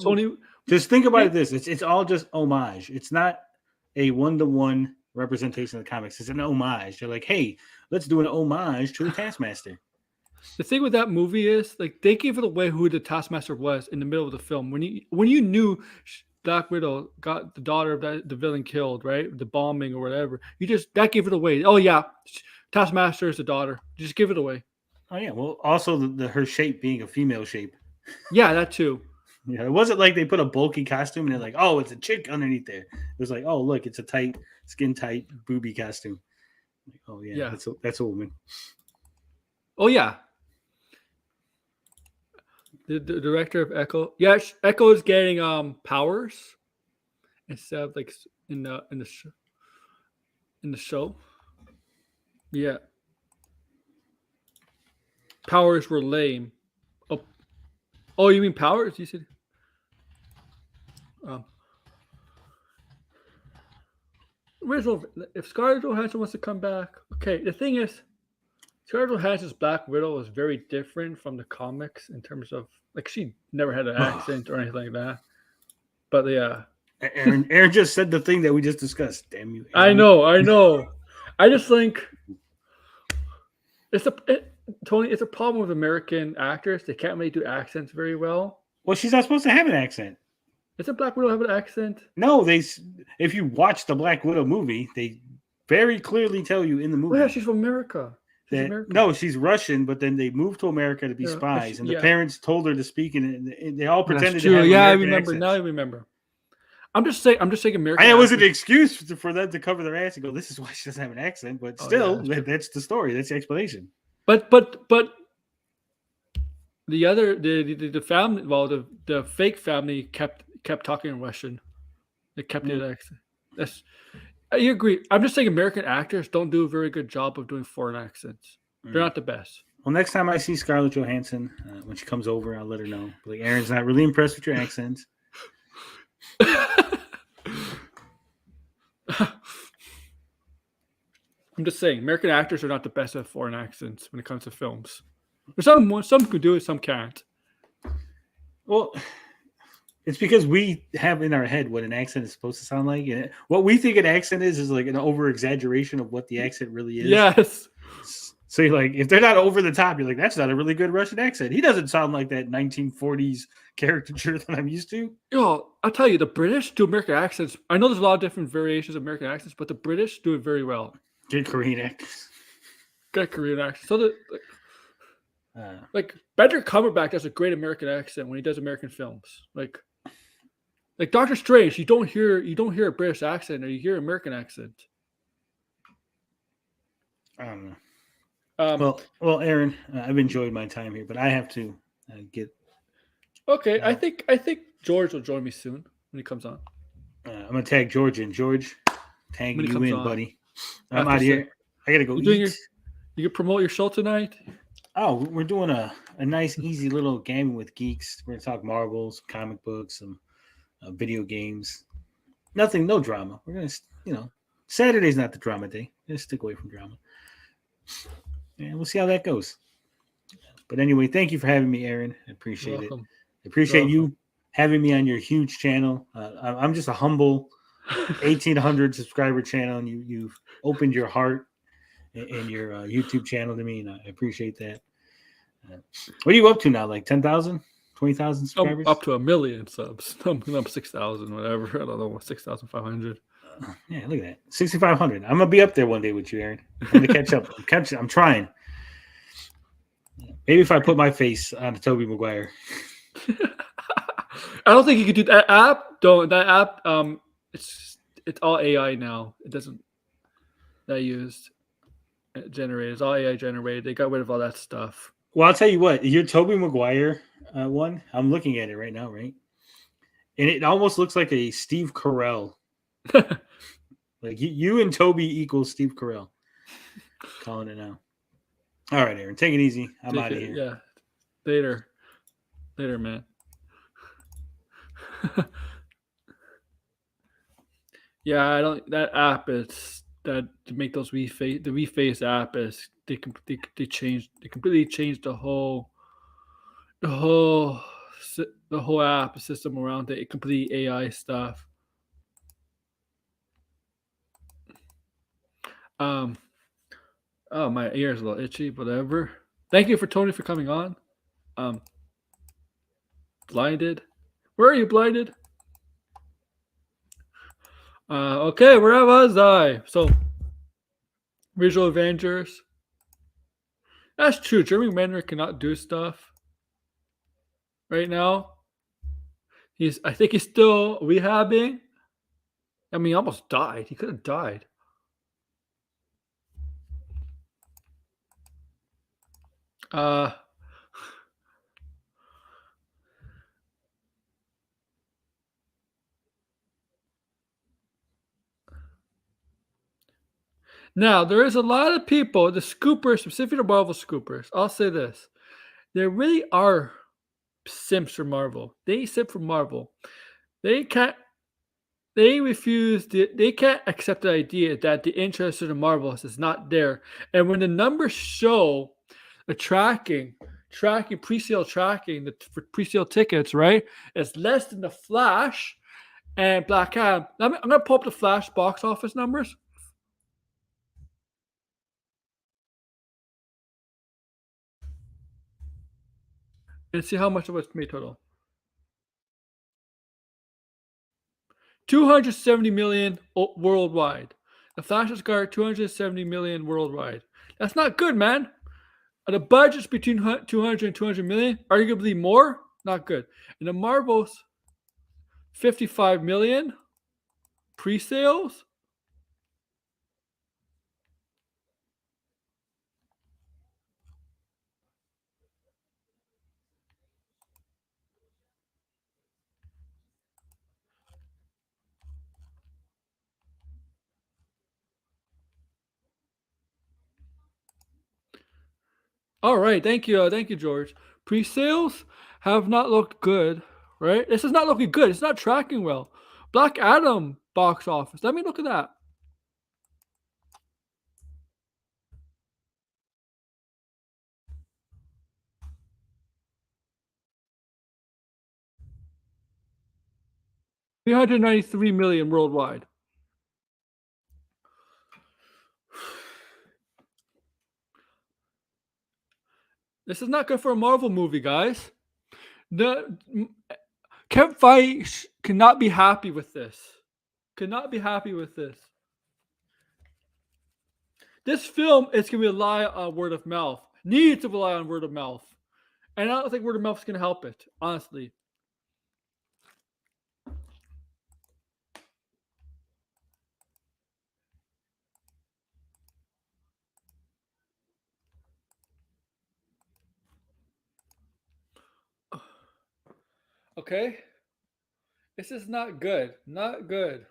Tony. Just think about this. It's all just homage. It's not a 1-to-1 representation of the comics. It's an homage. They're like, hey, let's do an homage to the Taskmaster. The thing with that movie is like they gave it away who the Taskmaster was in the middle of the film. When you knew Black Widow got the daughter of the villain killed, right? The bombing or whatever. That gave it away. Oh yeah, Taskmaster is the daughter. Just give it away. Oh yeah. Well, also her shape being a female shape. Yeah, that too. Yeah, it wasn't like they put a bulky costume and they're like, oh, it's a chick underneath there. It was like, oh, look, it's a tight, skin tight, booby costume. Like, oh yeah. That's a woman. Oh yeah. The director of Echo. Yeah, Echo is getting powers instead of like in the show. Yeah. Powers were lame. Oh, you mean powers? You said. If Scarlett Johansson wants to come back, okay. The thing is, Scarlett Johansson's Black Widow is very different from the comics in terms of like she never had an accent or anything like that. But yeah, Aaron just said the thing that we just discussed. Damn you! Aaron. I know. I just think Tony. It's a problem with American actors. They can't really do accents very well. Well, she's not supposed to have an accent. Doesn't Black Widow have an accent? No, if you watch the Black Widow movie, they very clearly tell you in the movie. Oh, yeah, she's from America. No, she's Russian, but then they moved to America to be spies, and the parents told her to speak, and they all pretended to have I American remember. accents. Now I remember. I'm just saying American. And it was an excuse for them to cover their ass and go, "This is why she doesn't have an accent." But still, that's the story. That's the explanation. But the other the family, well, the fake family kept talking in Russian. They kept it accent. You agree? I'm just saying American actors don't do a very good job of doing foreign accents. They're not the best. Well, next time I see Scarlett Johansson, when she comes over, I'll let her know. Like, Aaron's not really impressed with your accents. I'm just saying American actors are not the best at foreign accents when it comes to films. Some can do it, some can't. Well, It's because we have in our head what an accent is supposed to sound like, and what we think an accent is like an over exaggeration of what the accent really is. Yes. So you're like, if they're not over the top, you're like, that's not a really good Russian accent. He doesn't sound like that 1940s caricature that I'm used to. Yo, I'll tell you, the British do American accents. I know there's a lot of different variations of American accents, but the British do it very well. Good Korean actors. Good Korean accent. So like Benedict Cumberbatch does a great American accent when he does American films. Like Doctor Strange, you don't hear a British accent, or you hear American accent. I don't know. Well, Aaron, I've enjoyed my time here, but I have to get. Okay, I think George will join me soon when he comes on. I'm gonna tag George in. George, tagging you in, buddy. I'm out here. I gotta go eat. You can promote your show tonight. Oh, we're doing a nice, easy little gaming with geeks. We're gonna talk Marvels, comic books, some video games. Nothing, no drama. We're gonna, Saturday's not the drama day. We're gonna stick away from drama, and we'll see how that goes. But anyway, thank you for having me, Aaron. I appreciate it. I appreciate you having me on your huge channel. I'm just a humble 1,800 subscriber channel, and you've opened your heart and your YouTube channel to me, and I appreciate that. What are you up to now? Like 10,000, 20,000 subscribers? Up to 1 million subs. I'm up 6,000, whatever. I don't know, 6,500. Yeah, look at that. 6,500. I'm gonna be up there one day with you, Aaron. I'm gonna catch up. I'm trying. Maybe if I put my face on Tobey Maguire. I don't think you could do that app. It's all AI now. It doesn't generated. It's all AI generated. They got rid of all that stuff. Well, I'll tell you what, your Tobey Maguire one, I'm looking at it right now, right? And it almost looks like a Steve Carell. Like you and Toby equals Steve Carell. Calling it now. All right, Aaron, take it easy. I'm out of here. Yeah. Later, man. Yeah, I don't. That app is that to make those the WeFace app is they completely changed the whole app system around it. Completely AI stuff. Oh, my ear is a little itchy. Whatever. Thank you Tony for coming on. Blinded. Where are you, Blinded? Okay, where was I? So, visual Avengers. That's true. Jeremy Renner cannot do stuff right now. I think he's still rehabbing. I mean, he almost died. He could have died. Now, there is a lot of people, the scoopers, specifically the Marvel scoopers. I'll say this. There really are simps for Marvel. They simp for Marvel. They can't accept the idea that the interest in the Marvels is not there. And when the numbers show the pre-sale tracking, for pre-sale tickets, right? It's less than the Flash and Black Adam. I'm going to pull up the Flash box office numbers. And see how much it was made total. 270 million worldwide. The Flash has got 270 million worldwide. That's not good, man. The budget's between 200 and 200 million, arguably more. Not good. And the Marvels, 55 million pre-sales. All right, thank you, George. Pre-sales have not looked good, right? This is not looking good. It's not tracking well. Black Adam box office. Let me look at that. $393 million worldwide. This is not good for a Marvel movie, guys. Kevin Feige cannot be happy with this. Cannot be happy with this. This film is going to rely on word of mouth. Needs to rely on word of mouth. And I don't think word of mouth is going to help it, honestly. Okay? This is not good. Not good.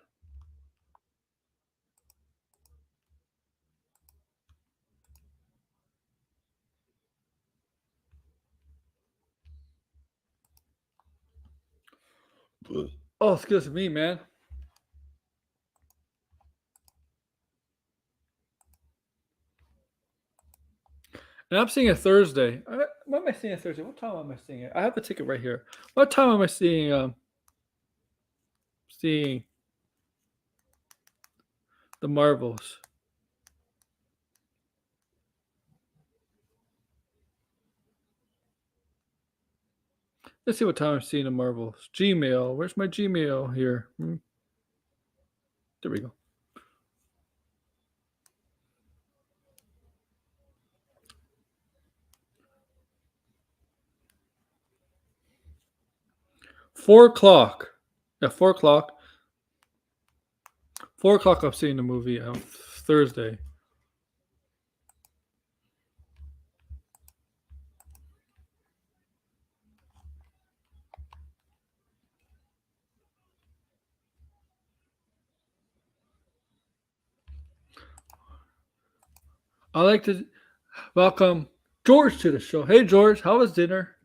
Oh, excuse me, man. And I'm seeing it Thursday. When am I seeing it Thursday? What time am I seeing it? I have the ticket right here. What time am I seeing seeing the Marvels? Let's see what time I'm seeing the Marvels. Gmail. Where's my Gmail here? There we go. $4:00. Yeah, 4:00. 4:00. I'm seeing the movie on Thursday. I'd like to welcome George to the show. Hey, George, how was dinner?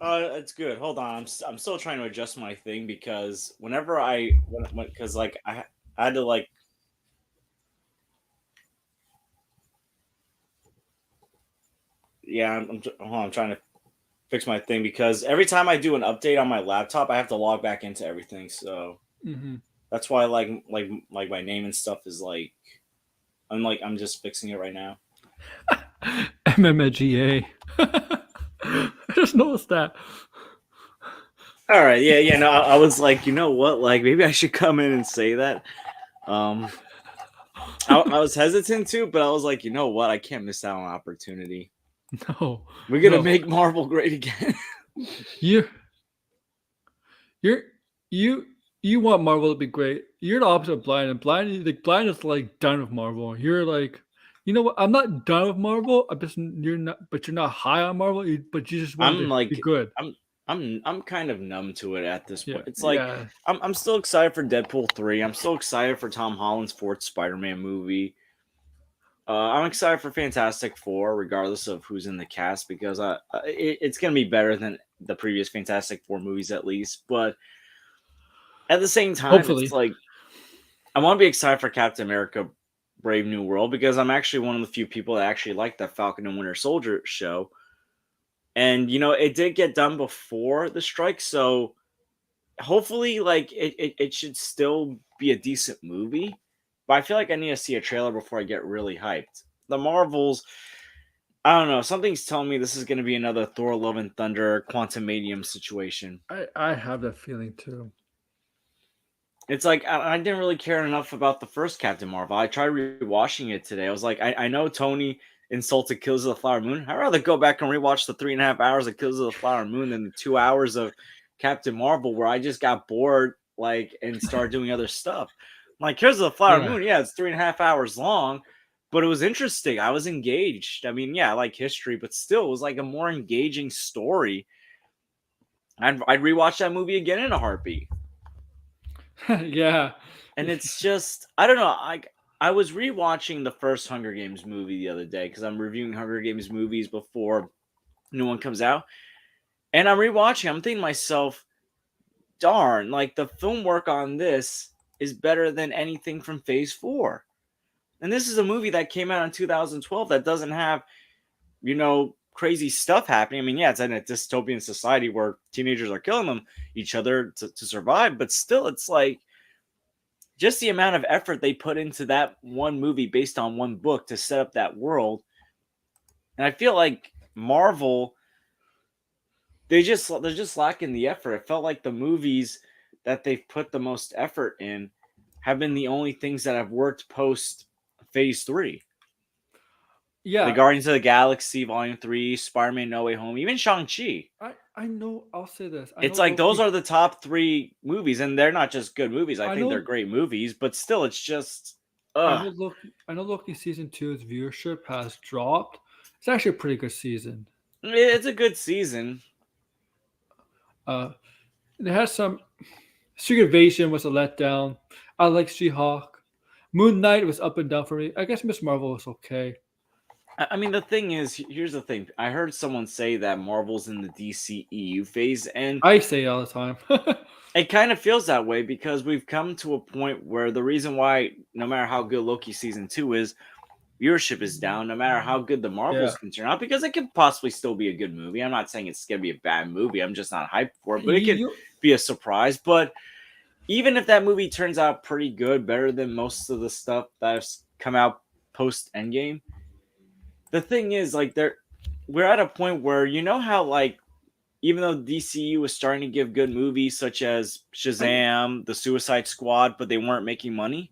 It's good. Hold on, I'm still trying to adjust my thing because whenever because like I had to like. Yeah, hold on, I'm trying to fix my thing because every time I do an update on my laptop, I have to log back into everything. So that's why like my name and stuff is like I'm just fixing it right now. MMGA. I just noticed that. All right, yeah. No, I was like, you know what? Like maybe I should come in and say that. I was hesitant to, but I was like, you know what? I can't miss out on an opportunity. No, we're gonna make Marvel great again. you want Marvel to be great. You're the opposite of Blind, and Blind is like done with Marvel. You're like, you know what? I'm not done with Marvel. You're not high on Marvel. But you just want to be good. I'm kind of numb to it at this point. It's like I'm still excited for Deadpool 3. I'm still excited for Tom Holland's fourth Spider-Man movie. I'm excited for Fantastic Four, regardless of who's in the cast, because it's going to be better than the previous Fantastic Four movies, at least. But at the same time, hopefully, it's like I want to be excited for Captain America: Brave New World because I'm actually one of the few people that actually like that Falcon and Winter Soldier show. And it did get done before the strike, so hopefully, like it should still be a decent movie. But I feel like I need to see a trailer before I get really hyped. The Marvels, I don't know. Something's telling me this is going to be another Thor: Love and Thunder Quantumanium situation. I have that feeling too. It's like I didn't really care enough about the first Captain Marvel. I tried rewatching it today. I was like, I know Tony insulted Kills of the Flower Moon. I'd rather go back and rewatch the 3.5 hours of Kills of the Flower Moon than the 2 hours of Captain Marvel where I just got bored and started doing other stuff. Like Kills of the Flower Moon, it's 3.5 hours long, but it was interesting. I was engaged. I mean, I like history, but still, it was like a more engaging story. I'd rewatch that movie again in a heartbeat. Yeah. And it's just, I don't know. I was rewatching the first Hunger Games movie the other day because I'm reviewing Hunger Games movies before new one comes out. And I'm rewatching. I'm thinking to myself, darn, like the film work on this is better than anything from Phase 4. And this is a movie that came out in 2012 that doesn't have, crazy stuff happening. I mean, yeah, it's in a dystopian society where teenagers are killing each other to survive, but still, it's like just the amount of effort they put into that one movie based on one book to set up that world. And I feel like Marvel, they're just lacking the effort. It felt like the movies that they've put the most effort in have been the only things that have worked post Phase 3. Yeah, the Guardians of the Galaxy Volume 3, Spider-Man No Way Home, even Shang-Chi. I know. I'll say this. It's like those are the top 3 movies, and they're not just good movies. I think they're great movies, but still, it's just. I know Loki season 2's viewership has dropped. It's actually a pretty good season. It's a good season. It has some. Secret Invasion was a letdown. I like She-Hulk. Moon Knight was up and down for me. I guess Miss Marvel was okay. I mean, the thing is, here's the thing. I heard someone say that Marvel's in the DCEU phase, and I say it all the time. It kind of feels that way because we've come to a point where the reason why, no matter how good Loki season 2 is, viewership is down, no matter how good the Marvels can turn out, because it could possibly still be a good movie. I'm not saying it's going to be a bad movie. I'm just not hyped for it, but it could be a surprise. But even if that movie turns out pretty good, better than most of the stuff that's come out post Endgame, the thing is, like, we're at a point where, you know how, like, even though DCU was starting to give good movies such as Shazam, The Suicide Squad, but they weren't making money,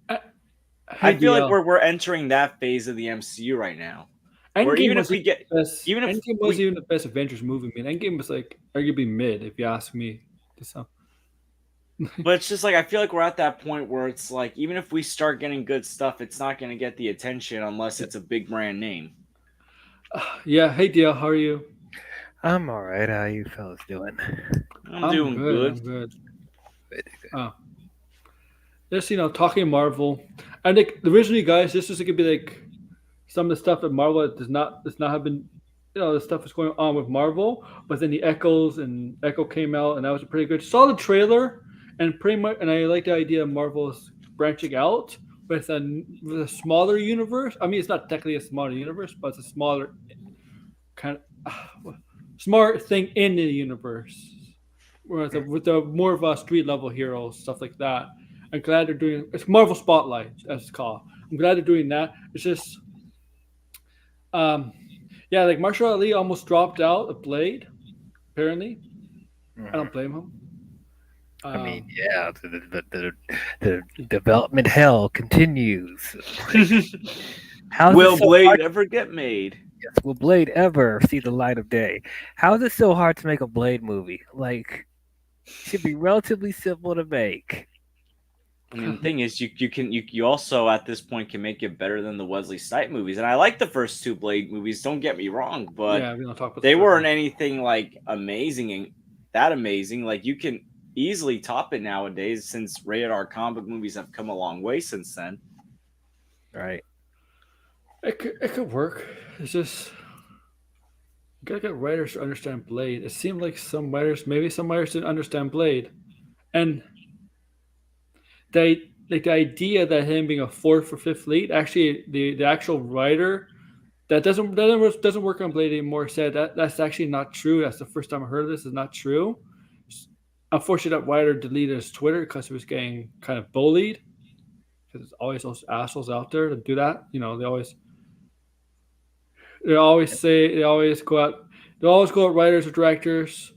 I feel like we're entering that phase of the MCU right now. Or even if we get, Endgame wasn't even the best Avengers movie. I mean, Endgame was like arguably mid, if you ask me. But it's just like I feel like we're at that point where it's like even if we start getting good stuff, it's not going to get the attention unless it's a big brand name. Yeah. Hey, Dio, how are you? I'm all right. How you fellas doing? I'm doing good. I'm good. Just talking Marvel. I think originally, guys, this is gonna be like some of the stuff that Marvel does not have been. The stuff that's going on with Marvel, but then the Echo came out, and that was a pretty good, solid trailer, and pretty much. And I like the idea of Marvel's branching out with a smaller universe. I mean, it's not technically a smaller universe, but it's a smaller kind of smart thing in the universe, with the more of a street level heroes, stuff like that. I'm glad they're doing it's Marvel Spotlight, as it's called. I'm glad they're doing that. It's just, like Mahershala Ali almost dropped out of Blade, apparently. I don't blame him. I mean, yeah, the development hell continues. Will Blade ever get made? Yes, will Blade ever see the light of day? How is it so hard to make a Blade movie? Like, it should be relatively simple to make. I mean, the thing is, you also at this point can make it better than the Wesley Snipes movies, and I like the first 2 Blade movies. Don't get me wrong, but we don't talk about they weren't anything like amazing. Like you can easily top it nowadays since rated R comic movies have come a long way since then. Right. It could work. It's just you gotta get writers to understand Blade. It seemed like some writers didn't understand Blade, and the idea that him being a 4th or 5th lead, actually the actual writer that doesn't work on Blade anymore said that's actually not true. That's the first time I heard of this. Is not true. Unfortunately, that writer deleted his Twitter because he was getting kind of bullied. Because there's always those assholes out there to do that. They always go at writers or directors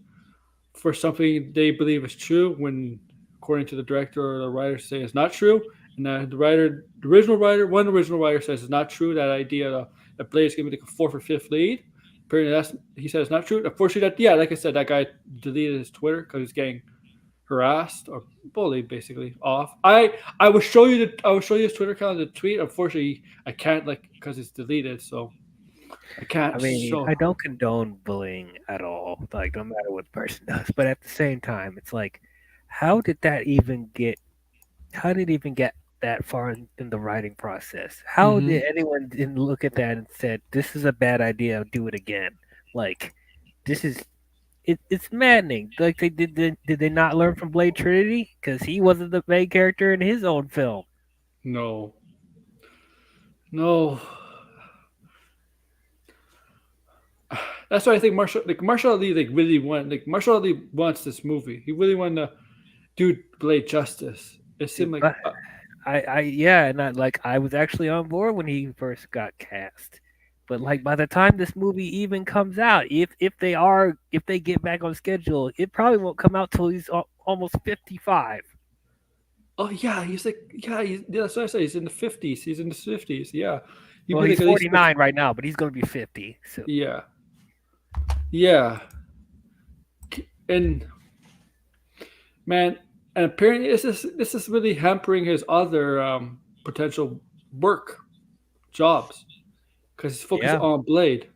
for something they believe is true when, according to the director or the writer, say it's not true. And one original writer says it's not true. That idea that Blade is going to be like a 4th or 5th lead. Apparently, he said it's not true. Unfortunately, like I said, that guy deleted his Twitter because he's getting harassed or bullied, basically off. I will show you his Twitter account, the tweet. Unfortunately, I can't because it's deleted, so I can't. I mean, I don't condone bullying at all. Like, no matter what the person does, but at the same time, it's like, how did it even get that far in the writing process? How did anyone didn't look at that and said, "This is a bad idea. Do it again"? Like, this is. It's maddening. Like did they not learn from Blade Trinity? Because he wasn't the main character in his own film. No. That's why I think Mahershala Ali really Mahershala Ali wants this movie. He really wanted to do Blade justice. It seemed like I was actually on board when he first got cast. But like by the time this movie even comes out, if they get back on schedule, it probably won't come out till he's almost 55. Oh yeah, he's that's what I say. He's in the 50s. He's in the 50s. Yeah. He's 49 right now, but he's going to be 50. So yeah. Yeah. And man, and apparently this is really hampering his other potential work jobs because he's focused on Blade.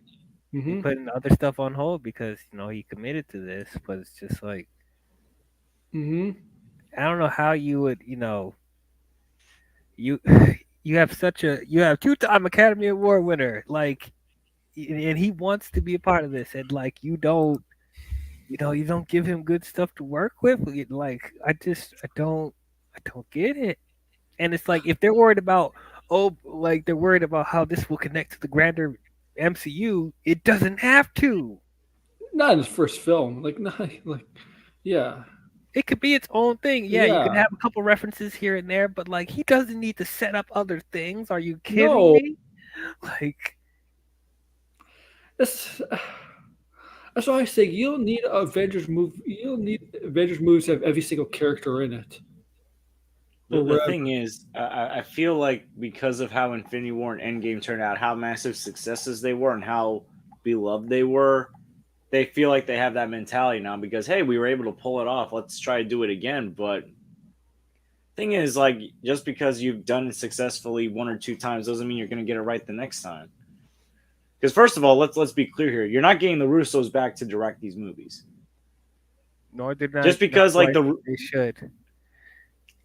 Mm-hmm. He's putting other stuff on hold because he committed to this, but it's just like I don't know how you would you have two-time Academy Award winner and he wants to be a part of this, and you don't give him good stuff to work with. I don't get it. And it's like if they're worried about how this will connect to the grander MCU, it doesn't have to. Not in his first film. Yeah. It could be its own thing. Yeah, you can have a couple references here and there, but he doesn't need to set up other things. Are you kidding me? That's why I say you don't need Avengers movie. You don't need Avengers movies to have every single character in it. The thing is, I feel like because of how Infinity War and Endgame turned out, how massive successes they were, and how beloved they were, they feel like they have that mentality now because, hey, we were able to pull it off. Let's try to do it again. But thing is, just because you've done it successfully one or two times doesn't mean you're going to get it right the next time. Because first of all, let's be clear here. You're not getting the Russos back to direct these movies. No, they're not. Just because they should.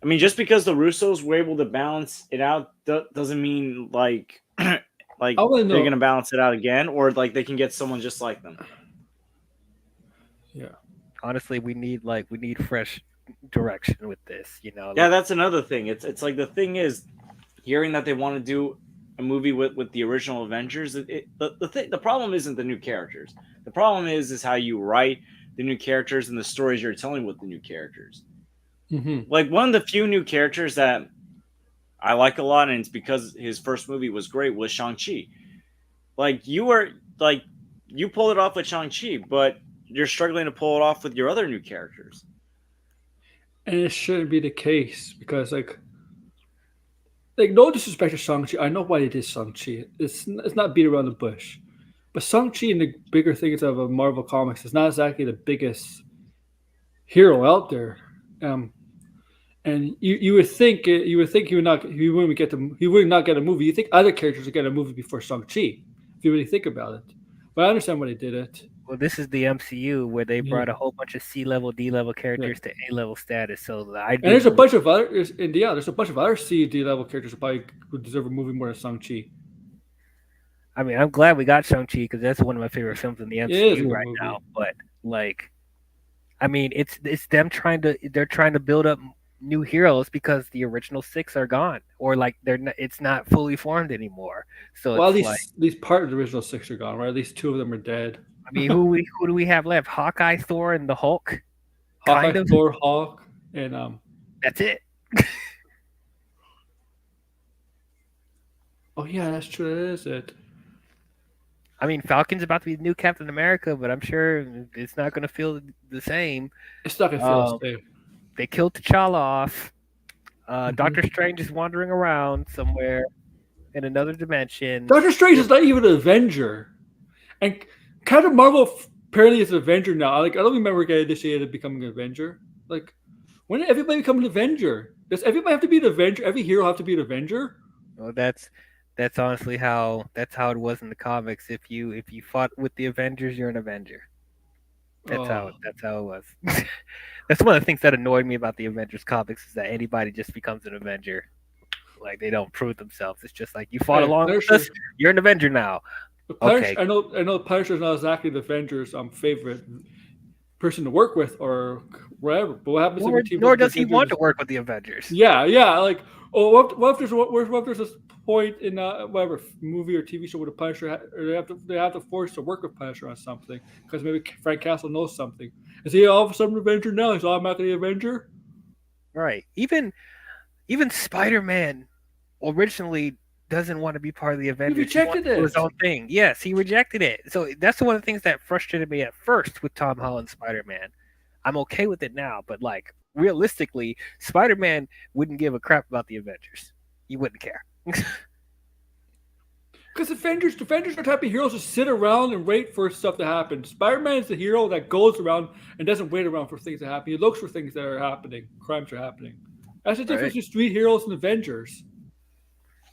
I mean, just because the Russos were able to balance it out doesn't mean they're going to balance it out again, or they can get someone just like them. Yeah. Honestly, we need fresh direction with this. Yeah, that's another thing. It's like the thing is, hearing that they want to do a movie with the original Avengers. The problem isn't the new characters. The problem is how you write the new characters and the stories you're telling with the new characters. Mm-hmm. One of the few new characters that I like a lot, and it's because his first movie was great, was Shang-Chi. You pulled it off with Shang-Chi, but you're struggling to pull it off with your other new characters. And it shouldn't be the case because no disrespect to Shang-Chi. I know why they did Shang-Chi. It's not beat around the bush. But Shang-Chi in the bigger things of Marvel Comics is not exactly the biggest hero out there. And you would think he would not get a movie. You think other characters would get a movie before Shang-Chi, if you really think about it. But I understand why they did it. Well, this is the MCU where they brought a whole bunch of C-level, D-level characters to A-level status. So there's a bunch of other C, D-level characters who probably would deserve a movie more than Shang-Chi. I mean, I'm glad we got Shang-Chi because that's one of my favorite films in the MCU right now. But I mean, it's them trying to build up new heroes because the original 6 are gone, or it's not fully formed anymore. So at least part of the original 6 are gone, right? At least 2 of them are dead. I mean, who do we have left? Hawkeye, Thor, and the Hulk. Thor, Hulk, and that's it. Oh yeah, that's true. That is it. I mean, Falcon's about to be the new Captain America, but I'm sure it's not going to feel the same. It's not going to feel the same. They killed T'Challa off. Doctor Strange is wandering around somewhere in another dimension. Doctor Strange is not even an Avenger. And Captain Marvel apparently is an Avenger now. I don't remember getting initiated becoming an Avenger. When did everybody become an Avenger? Does everybody have to be an Avenger? Every hero have to be an Avenger? Well, that's honestly how it was in the comics. If you fought with the Avengers, you're an Avenger. That's how it was. That's one of the things that annoyed me about the Avengers comics is that anybody just becomes an Avenger. They don't prove themselves. It's just you fought along with us, you're an Avenger now. Okay. I know Punisher's not exactly the Avengers' favorite person to work with or whatever. But what happens if your team? Nor does he want to work with the Avengers. Yeah. What if there's point in whatever movie or TV show where the Punisher or they have to force to work with Punisher on something because maybe Frank Castle knows something. Is he all of a sudden Avenger now? He's automatically Avenger. Right. Even Spider-Man originally doesn't want to be part of the Avengers. He rejected it. His own thing. Yes, he rejected it. So that's one of the things that frustrated me at first with Tom Holland's Spider-Man. I'm okay with it now, but like realistically, Spider-Man wouldn't give a crap about the Avengers. He wouldn't care. Because Avengers are the type of heroes who sit around and wait for stuff to happen. Spider-Man is the hero that goes around and doesn't wait around for things to happen. He looks for things that are happening. Crimes are happening. That's the difference between street heroes and Avengers.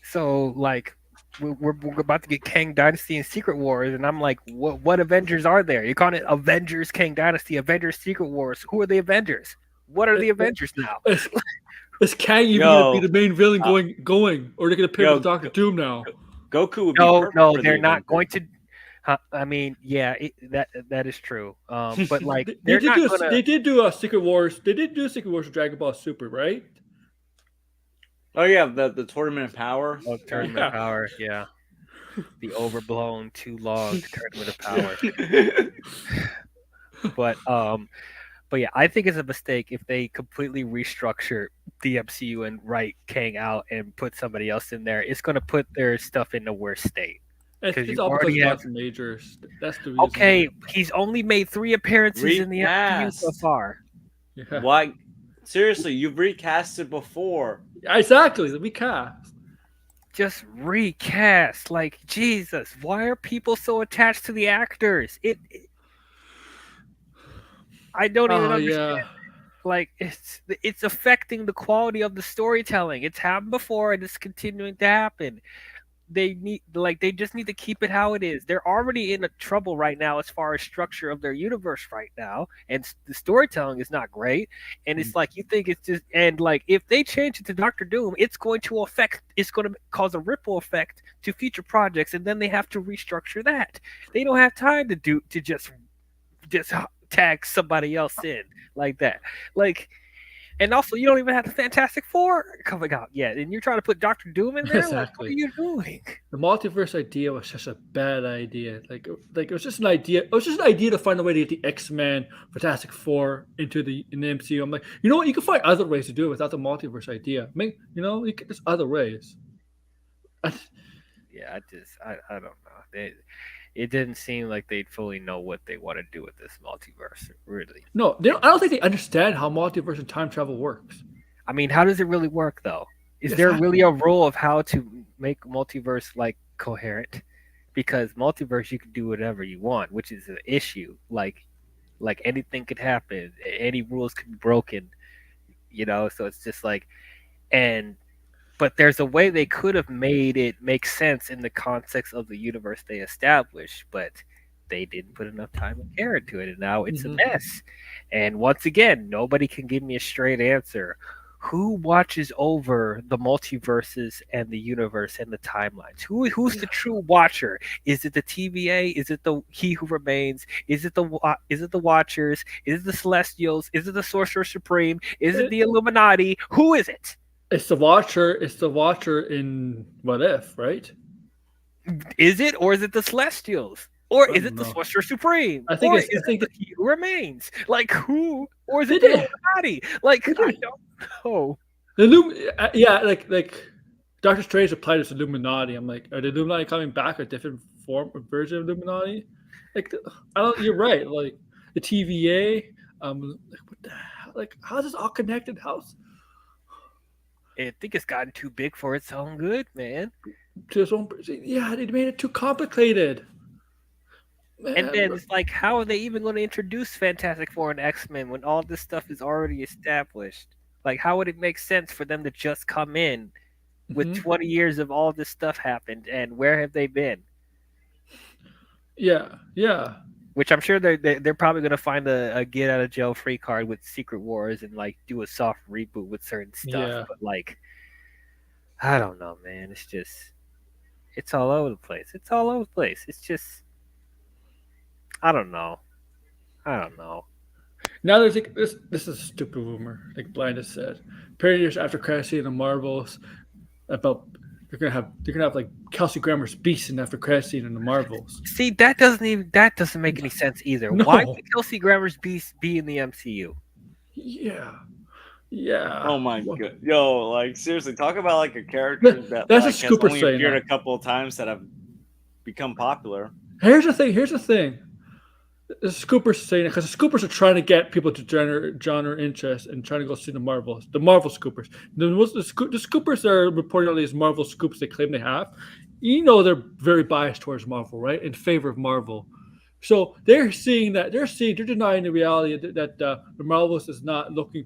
So, like, we're about to get Kang Dynasty and Secret Wars, and I'm like, what Avengers are there? You're calling it Avengers Kang Dynasty, Avengers Secret Wars. Who are the Avengers? What are the Avengers now? Is Kang even going to be the main villain going? Or are they going to pick up Dr. Doom now? Goku would be perfect no, for they're the not Avengers. going to. I mean, yeah, that is true. But like, they did do a Secret Wars. They did do a Secret Wars with Dragon Ball Super, right? Oh yeah, the Tournament of Power. Oh, Tournament of Power, yeah. The overblown, too long Tournament of Power. But yeah, I think it's a mistake if they completely restructure the MCU and write Kang out and put somebody else in there. It's going to put their stuff in the worst state. It's all because Jonathan Majors. That's the reason. Okay, he's only made 3 appearances in the MCU so far. Yeah. Why? Seriously, you've recasted before. Exactly, the recast. Just recast. Like, Jesus, why are people so attached to the actors? I don't even understand. Yeah. Like, it's affecting the quality of the storytelling. It's happened before, and it's continuing to happen. They just need to keep it how it is. They're already in a trouble right now as far as structure of their universe right now, and the storytelling is not great. And it's like you think it's just, and like if they change it to Doctor Doom, it's going to cause a ripple effect to future projects, and then they have to restructure that. They don't have time to just tag somebody else in like that. Like, and also you don't even have the Fantastic Four coming out yet, and you're trying to put Doctor Doom in there. Exactly. Like, what are you doing? The multiverse idea was such a bad idea. Like it was just an idea. It was just an idea to find a way to get the X-Men, Fantastic Four in the MCU. I'm like, you know what? You can find other ways to do it without the multiverse idea. I mean, there's other ways. Yeah, I don't know. It didn't seem like they'd fully know what they want to do with this multiverse, really. No, I don't think they understand how multiverse and time travel works. I mean, how does it really work, though? Is there really a rule of how to make multiverse, like, coherent? Because multiverse, you can do whatever you want, which is an issue. Like anything could happen. Any rules could be broken, So it's just like, but there's a way they could have made it make sense in the context of the universe they established, but they didn't put enough time and care into it, and now it's a mess. And once again, nobody can give me a straight answer. Who watches over the multiverses and the universe and the timelines? Who's the true watcher? Is it the TVA? Is it the He Who Remains? Is it the Watchers? Is it the Celestials? Is it the Sorcerer Supreme? Is it the Illuminati? Who is it? It's the Watcher. It's the Watcher in What If, right? Is it, or is it the Celestials, or is it the Sorcerer Supreme? I think it's the He Who Remains. Like who, or is it the Illuminati? Like I don't know. Like Doctor Strange applied as Illuminati. I'm like, are the Illuminati coming back a different form or version of Illuminati? Like, I don't. You're right. Like the TVA. Like what the hell? Like how is this all connected? I think it's gotten too big for its own good, man. Yeah, they made it too complicated. Man. And then it's like, how are they even going to introduce Fantastic Four and X-Men when all this stuff is already established? Like, how would it make sense for them to just come in with 20 years of all this stuff happened, and where have they been? Yeah. Which I'm sure they're probably going to find a get out of jail free card with Secret Wars and like do a soft reboot with certain stuff. Yeah. But like, I don't know, man. It's all over the place. It's just, I don't know. Now there's like this is a stupid rumor, like Blind has said. Years after crashing the Marvels about they're gonna have like Kelsey Grammer's Beast in that after credit scene in the Marvels. See, that doesn't make any sense either. No. Why would Kelsey Grammer's Beast be in the MCU? Yeah. Oh my god, yo, like seriously, talk about like a character that that's like, a Scooper has only appeared a couple of times that have become popular. Here's the thing. The Scoopers saying it because the Scoopers are trying to get people to genre interest and trying to go see the Marvel Scoopers. The Scoopers are reporting all these Marvel scoops they claim they have. You know they're very biased towards Marvel, right? In favor of Marvel. So they're denying the reality that the Marvels is not looking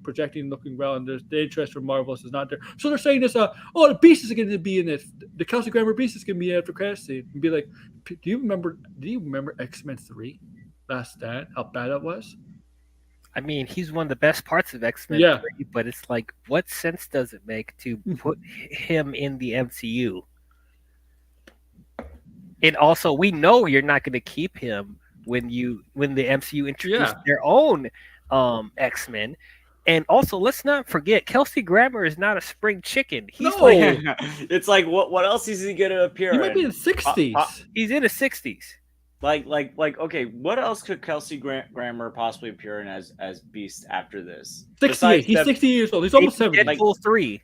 well, and the interest for Marvels is not there. So they're saying this, the Beast is going to be in it. The Kelsey Grammer Beast is going to be in it after credit scene. And be like, do you remember X-Men 3? Last Stand, how bad it was? I mean, he's one of the best parts of X-Men 3, but it's like, what sense does it make to put him in the MCU? And also, we know you're not going to keep him when the MCU introduced their own X-Men. And also, let's not forget, Kelsey Grammer is not a spring chicken. He's it's like what else is he gonna appear in? He might be in the 60s. He's in his 60s. Like, okay, what else could Kelsey Grammer possibly appear in as Beast after this? 68. He's 60 years old. He's almost 70. Deadpool 3.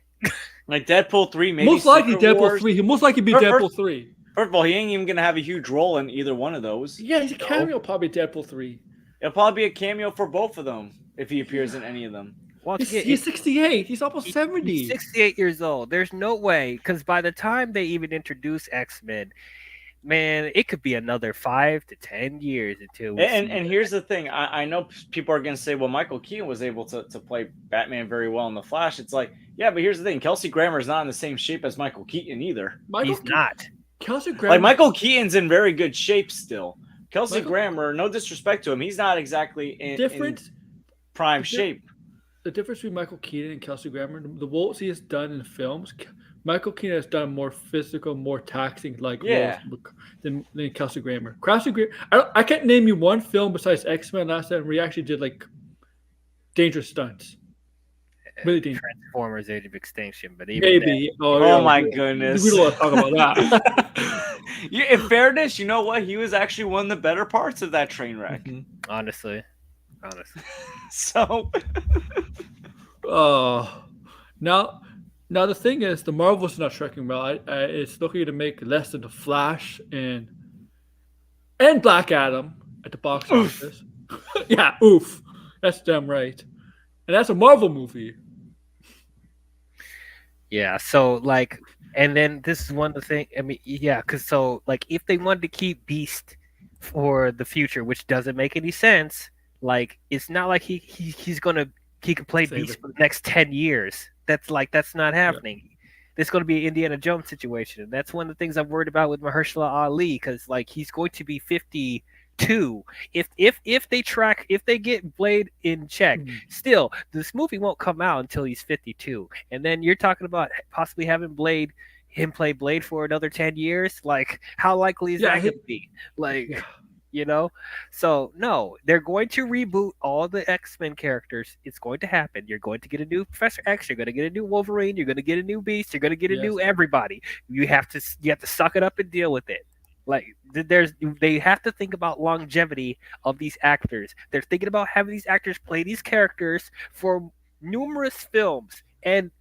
Like Deadpool 3, maybe. Most likely Deadpool 3. He'll most likely be Deadpool 3. First of all, he ain't even gonna have a huge role in either one of those. Yeah, he's a cameo, probably Deadpool 3. It'll probably be a cameo for both of them if he appears in any of them. Well, he's 68. He's almost 70. He's 68 years old. There's no way, because by the time they even introduce X-Men, man, it could be another 5 to 10 years until. And here's the thing: I know people are going to say, "Well, Michael Keaton was able to play Batman very well in The Flash." It's like, yeah, but here's the thing: Kelsey Grammer is not in the same shape as Michael Keaton either. He's not. Kelsey Grammer, like Michael Keaton's in very good shape still. Kelsey Grammer, no disrespect to him, he's not exactly in prime shape. The difference between Michael Keaton and Kelsey Grammer, the roles he has done in films, Michael Keaton has done more physical, more taxing roles than Kelsey Grammer. I can't name you one film besides X-Men last time where he actually did like dangerous stunts. Really dangerous. Transformers: Age of Extinction, but even maybe. Oh my goodness. We don't want to talk about that. In fairness, you know what? He was actually one of the better parts of that train wreck. Mm-hmm. Honestly. So. Now the thing is, the Marvel's not tracking well. It's looking to make less than the Flash and Black Adam at the box office. Yeah, oof. That's damn right. And that's a Marvel movie. Yeah, so like, and then this is one of the things. I mean, yeah, because so like, if they wanted to keep Beast for the future, which doesn't make any sense, like it's not like he can play Beast for the next 10 years. That's not happening. Yeah. It's going to be an Indiana Jones situation. That's one of the things I'm worried about with Mahershala Ali, because like he's going to be 52. If they get Blade in check, still this movie won't come out until he's 52, and then you're talking about possibly having him play Blade for another 10 years. Like, how likely is that going to be? Like. You know, so no, they're going to reboot all the X-Men characters. It's going to happen. You're going to get a new Professor X. You're going to get a new Wolverine. You're going to get a new Beast. You're going to get a new everybody. You have to suck it up and deal with it. Like they have to think about longevity of these actors. They're thinking about having these actors play these characters for numerous films and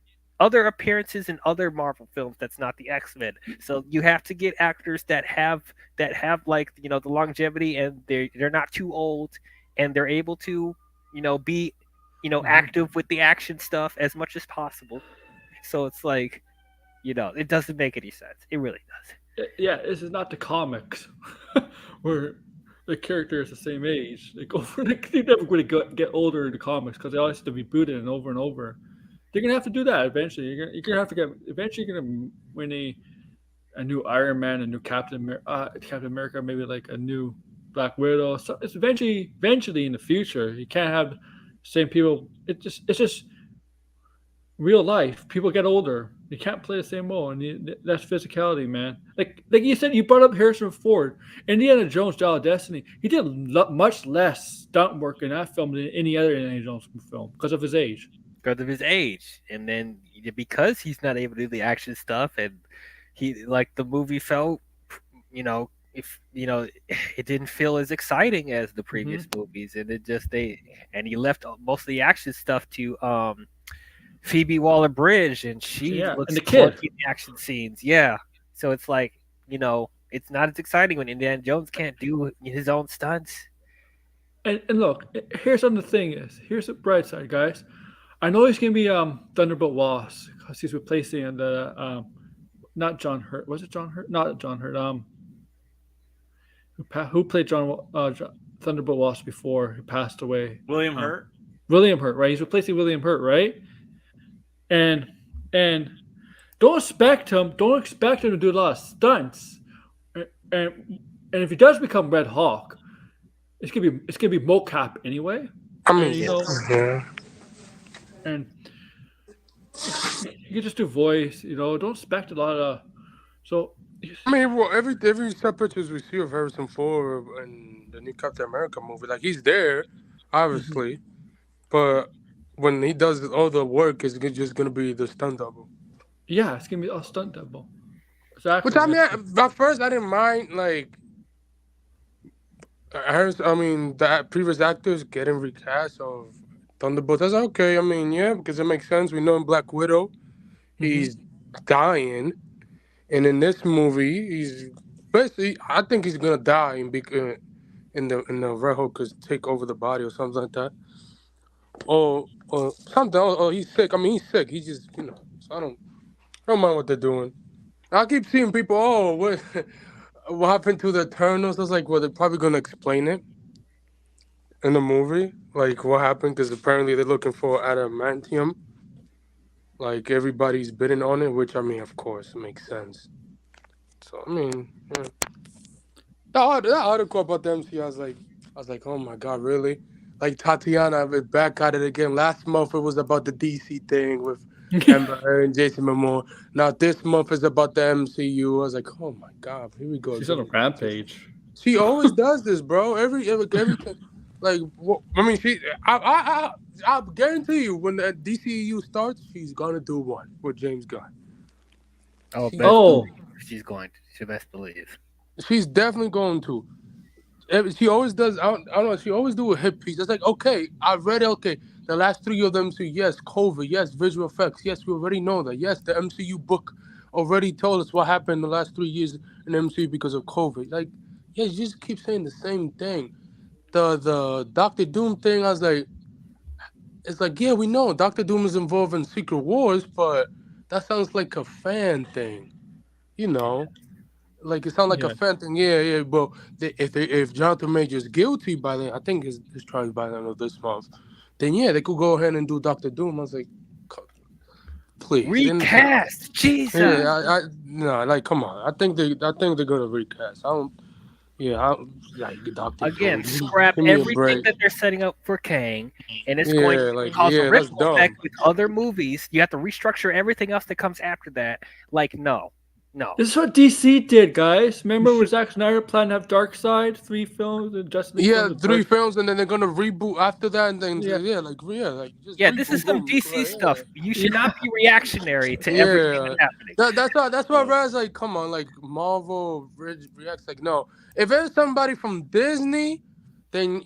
other appearances in other Marvel films that's not the X-Men. So you have to get actors that have like, you know, the longevity, and they're not too old, and they're able to, you know, be, you know, active with the action stuff as much as possible. So it's like, you know, it doesn't make any sense. It really does. Yeah, this is not the comics where the character is the same age. They're never going to get older in the comics because they always have to be booted and over. They're gonna have to do that eventually. You're gonna have to get. Eventually, you're gonna win a new Iron Man, a new Captain America, maybe like a new Black Widow. So it's eventually in the future. You can't have the same people. It's just real life. People get older. You can't play the same role, and that's physicality, man. Like you said, you brought up Harrison Ford, Indiana Jones: Dial of Destiny. He did much less stunt work in that film than any other Indiana Jones film because of his age. Because of his age, and then because he's not able to do the action stuff, and the movie felt, if it didn't feel as exciting as the previous movies, and he left most of the action stuff to Phoebe Waller-Bridge, and she looks and the kid in the action scenes. Yeah, so it's like it's not as exciting when Indiana Jones can't do his own stunts. And look, here's what the thing is. Here's the bright side, guys. I know he's gonna be Thunderbolt Ross because he's replacing the not John Hurt. Was it John Hurt? Not John Hurt. Who played Thunderbolt Ross before he passed away? William Hurt. William Hurt, right? He's replacing William Hurt, right? And don't expect him to do a lot of stunts. And if he does become Red Hawk, it's gonna be mocap anyway. I mean, and you can just do voice. Don't expect a lot of. So I mean, well, every set pictures we see of Harrison Ford in the new Captain America movie, like he's there, obviously, but when he does all the work, it's just gonna be the stunt double. Yeah, it's gonna be a stunt double. Exactly. Which I mean, at first I didn't mind like the previous actors getting recast of Thunderbolt. I was like, okay. I mean, yeah, because it makes sense. We know in Black Widow, he's dying, and in this movie, he's basically. I think he's gonna die and be in the Red Hulk could take over the body or something like that, or something. Or he's sick. I mean, he's sick. He just So I don't mind what they're doing. I keep seeing people. Oh, what happened to the Eternals? I was like, well, they're probably gonna explain it in the movie, like what happened, because apparently they're looking for adamantium. Like everybody's bidding on it, which I mean, of course, makes sense. So I mean, yeah. That article about the MCU, I was like, oh my god, really? Like Tatiana back at it again. Last month it was about the DC thing with Amber Heard and Jason Momoa. Now this month is about the MCU. I was like, oh my god, here we go. She's on a rampage. She always does this, bro. Everything. Like, I mean, I guarantee you, when the DCU starts, she's gonna do one with James Gunn. She's going to. She best believe. She's definitely going to. She always does. I don't know. She always do a hit piece. It's like, okay, I read it. Okay, the last three of them. So yes, COVID. Yes, visual effects. Yes, we already know that. Yes, the MCU book already told us what happened in the last 3 years in MCU because of COVID. Like, yeah, you just keep saying the same thing. The Doctor Doom thing, I was like, it's like, yeah, we know Doctor Doom is involved in Secret Wars, but that sounds like a fan thing, like it sounds like a fan thing. Yeah. But if Jonathan Major's guilty by then, I think his trial by the end of this month, then yeah, they could go ahead and do Doctor Doom. I was like, please recast, Jesus. Yeah, no, like come on. I think they're gonna recast. Doctor again, Doom. scrap everything that they're setting up for Kang, and it's going to cause a ripple effect with other movies. You have to restructure everything else that comes after that. Like, no. This is what DC did, guys. Remember when Zack Snyder planned to have Darkseid, 3 films, and Justice League? 3 films, and then they're gonna reboot after that, and then this is some DC stuff. You should not be reactionary to everything that's happening. That's why Raz like, come on, like Marvel reacts like, no. If it's somebody from Disney, then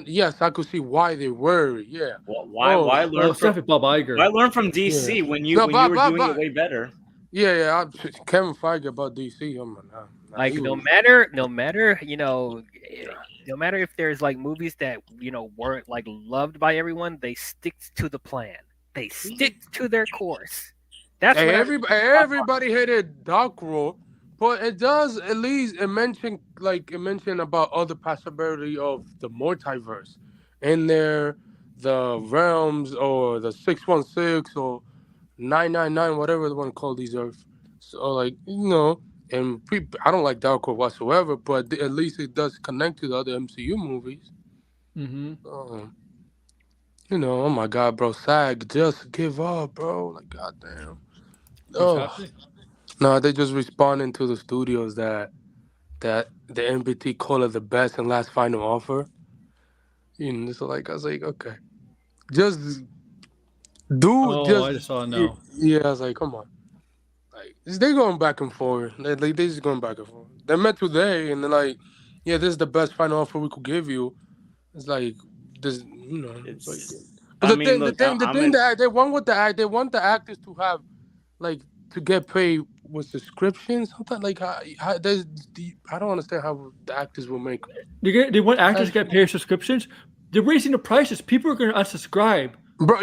yes, I could see why they worry. Yeah. Well, why learn from Bob Iger? Why learn from DC when you were doing it way better? Yeah. Kevin Feige about DC. Like no matter if there's like movies that weren't like loved by everyone, they stick to the plan. They stick to their course. That's what everybody hated Dark World, but it does at least mention about other possibility of the multiverse in there, the realms or the 616 or 999, whatever they want to call these Earth. So and I don't like Dark World whatsoever, but at least it does connect to the other MCU movies. Oh my God, bro, SAG, just give up, bro. Like, goddamn. No, they just responding to the studios that the NBT call it the best and last final offer. So I was like, okay, just do. I just saw it now. Yeah, I was like, come on. like they're going back and forth. They just going back and forth. They met today, and they're like, "Yeah, this is the best final offer we could give you." It's like this, It's like, but the thing that they want with they want the actors to have, like, to get paid with subscriptions. Something like I don't understand how the actors will make. They want actors to get paid subscriptions. They're raising the prices. People are going to unsubscribe. Bro,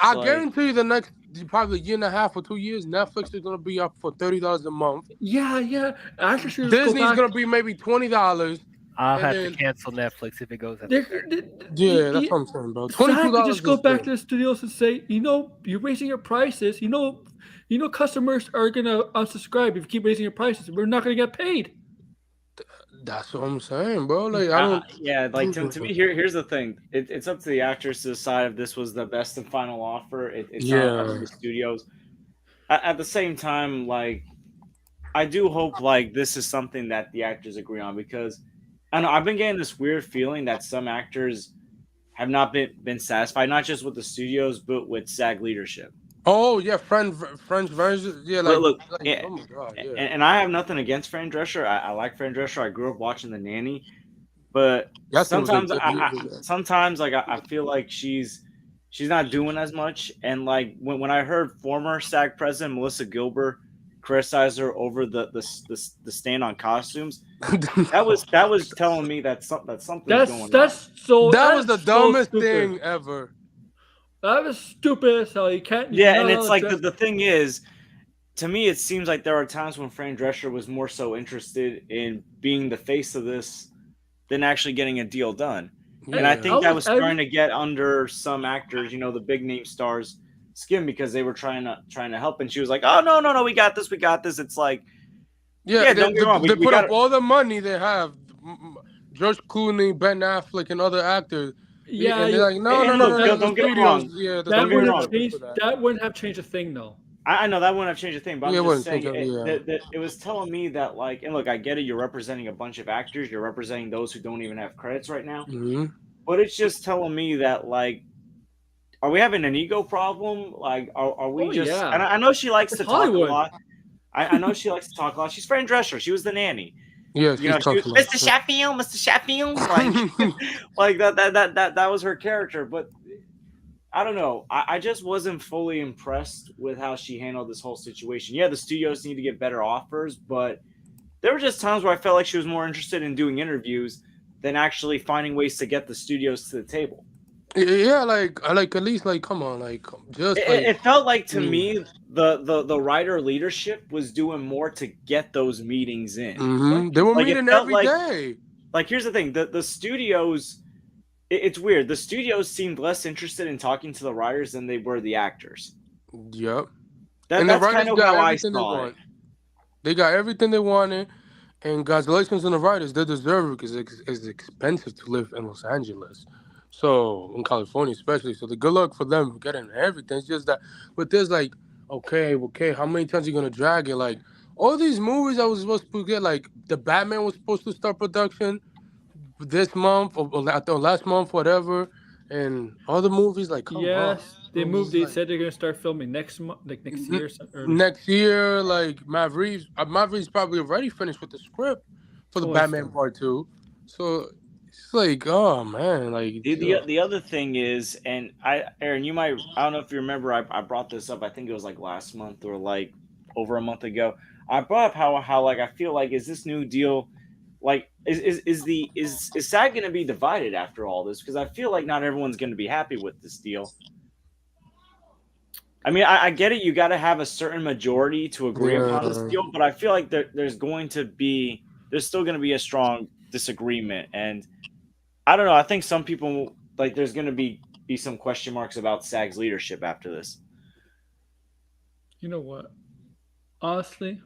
I guarantee you the next probably year and a half or 2 years, Netflix is gonna be up for $30 a month. Yeah. Disney's gonna be maybe $20. I'll have to cancel Netflix if it goes up. That's what I'm saying, bro. $22. Just go back to the studios and say, you're raising your prices. Customers are gonna unsubscribe if you keep raising your prices. We're not gonna get paid. That's what I'm saying, bro. Like I don't. Like to me, here's the thing. It's up to the actors to decide if this was the best and final offer. It's not up to the studios. At the same time, like I do hope like this is something that the actors agree on, because I know I've been getting this weird feeling that some actors have not been satisfied, not just with the studios, but with SAG leadership. Oh yeah, French version. Yeah, look, oh my God, yeah. And I have nothing against Fran Drescher. I like Fran Drescher. I grew up watching The Nanny, but sometimes I feel like she's not doing as much. And like when I heard former SAG president Melissa Gilbert criticize her over the stand on costumes, that was telling me that something's going on. That was the dumbest thing ever. That was stupid as hell. You can't. Yeah, and it's like the thing is, to me, it seems like there are times when Fran Drescher was more so interested in being the face of this than actually getting a deal done. Yeah. And I think that was starting to get under some actors, the big name stars' skin, because they were trying to help. And she was like, "Oh no, we got this. It's like, don't get me wrong. They put up all the money they have. George Clooney, Ben Affleck, and other actors. Yeah, and they're like, no, don't get me wrong. Yeah, that wouldn't have changed a thing, though. I know that wouldn't have changed a thing, but I'm just saying it was telling me that, like, and look, I get it. You're representing a bunch of actors. You're representing those who don't even have credits right now. Mm-hmm. But it's just telling me that, like, are we having an ego problem? Like, are we just? Yeah. And I know she likes to Hollywood. talk a lot. I know she likes to talk a lot. She's Fran Drescher. She was the nanny. Yeah, Mr. Sheffield, like that was her character. But I don't know. I just wasn't fully impressed with how she handled this whole situation. Yeah, the studios need to get better offers, but there were just times where I felt like she was more interested in doing interviews than actually finding ways to get the studios to the table. Yeah, like at least, like, come on, like, just. It felt like to me the writer leadership was doing more to get those meetings in. Mm-hmm. They were meeting every day. Like, here's the thing: the studios. It's weird. The studios seemed less interested in talking to the writers than they were the actors. Yep. That's kind of how I saw it. They got everything they wanted, and congratulations on the writers. They deserve it because it's expensive to live in Los Angeles. So, in California especially. So, the good luck for them for getting everything. It's just that, but there's like, okay, how many times are you going to drag it? Like, all these movies I was supposed to get, like, the Batman was supposed to start production this month or last month, whatever. And all the movies, like, come on. They moved. They said they're going to start filming next month, like next year. Next year, like, Matt Reeves probably already finished with the script for the Batman Part 2. So, it's like, oh man, like the other thing is, and Aaron, I don't know if you remember, I brought this up. I think it was like last month or like over a month ago. I brought up how like I feel like, is this new deal, like is SAG going to be divided after all this? Because I feel like not everyone's going to be happy with this deal. I mean, I get it. You got to have a certain majority to agree upon this deal, but I feel like there's still going to be a strong disagreement. And I don't know. I think some people, like, there's going to be some question marks about SAG's leadership after this. You know what? Honestly,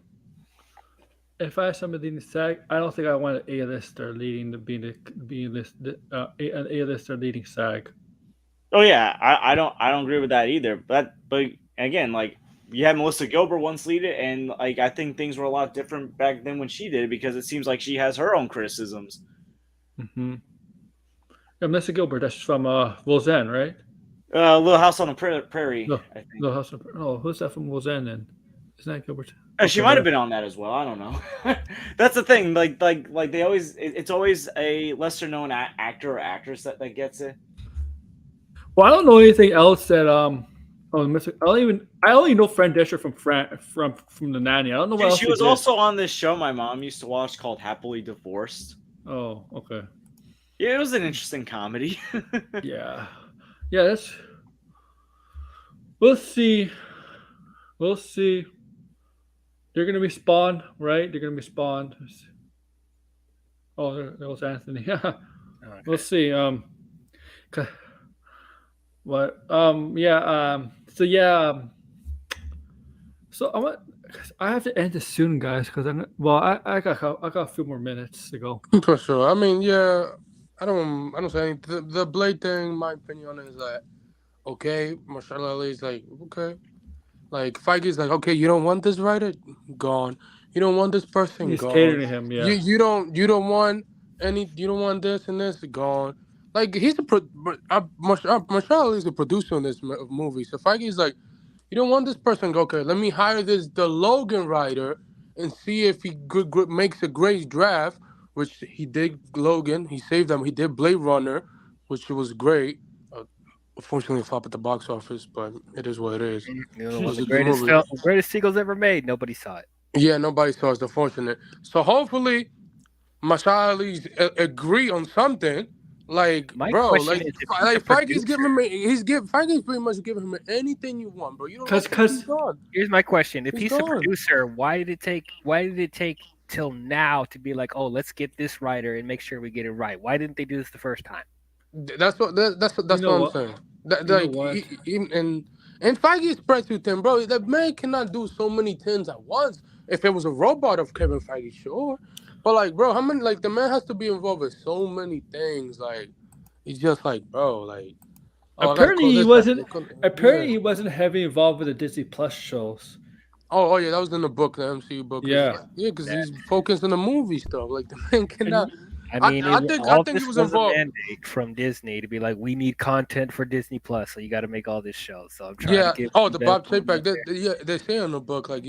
if I had somebody in SAG, I don't think I want an A-lister leading an A-lister leading SAG. Oh yeah, I don't agree with that either. But again, like, you had Melissa Gilbert once lead it, and like I think things were a lot different back then when she did it, because it seems like she has her own criticisms. Mm-hmm. Yeah, Melissa Gilbert, that's from Roseanne, right? Little House on the Prairie. I think. Little House on the Prairie. Oh, who's that from Roseanne then? Isn't that Gilbert? She might have been on that as well. I don't know. That's the thing. Like they always. It's always a lesser known actor or actress that gets it. Well, I don't know anything else that I only know Fran Drescher from the Nanny. I don't know what else She was also on this show my mom used to watch called Happily Divorced. Oh, okay. Yeah, it was an interesting comedy. Yeah. That's. We'll see. They're gonna be spawned, right? They're gonna be spawned. Oh, there was Anthony. Okay. We'll see. What? So yeah. So I have to end this soon, guys, because I got a few more minutes to go. For sure. I mean, yeah. I don't say anything. The Blade thing, my opinion on it is that okay. Mahershala Ali is like okay. Like Feige's like, okay, you don't want this writer, gone. You don't want this person, He's gone. catering to him, yeah. You don't want you don't want this and this, gone. Like he's Mahershala is the producer on this movie. So Feige's like, you don't want this person, okay? Let me hire the Logan writer and see if he makes a great draft, which he did. Logan, he saved them. He did Blade Runner, which was great. Unfortunately, flop at the box office, but it is what it is. It was the greatest sequels ever made. Nobody saw it. Yeah, nobody saw it. It's unfortunate. So hopefully, Mahershala Ali's agree on something. Like, bro, like Feige's giving me, Feige's pretty much giving him anything you want, bro. You don't because here's my question: if he's the producer, why did it take till now to be like, oh, let's get this writer and make sure we get it right? Why didn't they do this the first time? That's what I'm saying. And Feige spread too thin, bro. That man cannot do so many things at once. If it was a robot of Kevin Feige, sure. But like, bro, how many? Like, the man has to be involved with so many things. Like, he's just like, bro, like. Apparently he wasn't. Apparently he wasn't heavily involved with the Disney Plus shows. Oh yeah, that was in the book, the MCU book. Yeah, because he's focused on the movie stuff. Like, the man cannot. I mean, I think he was involved. A mandate from Disney to be like, we need content for Disney Plus, so you got to make all this show. So I'm trying to get. The Bob Chapek. They say on the book, like,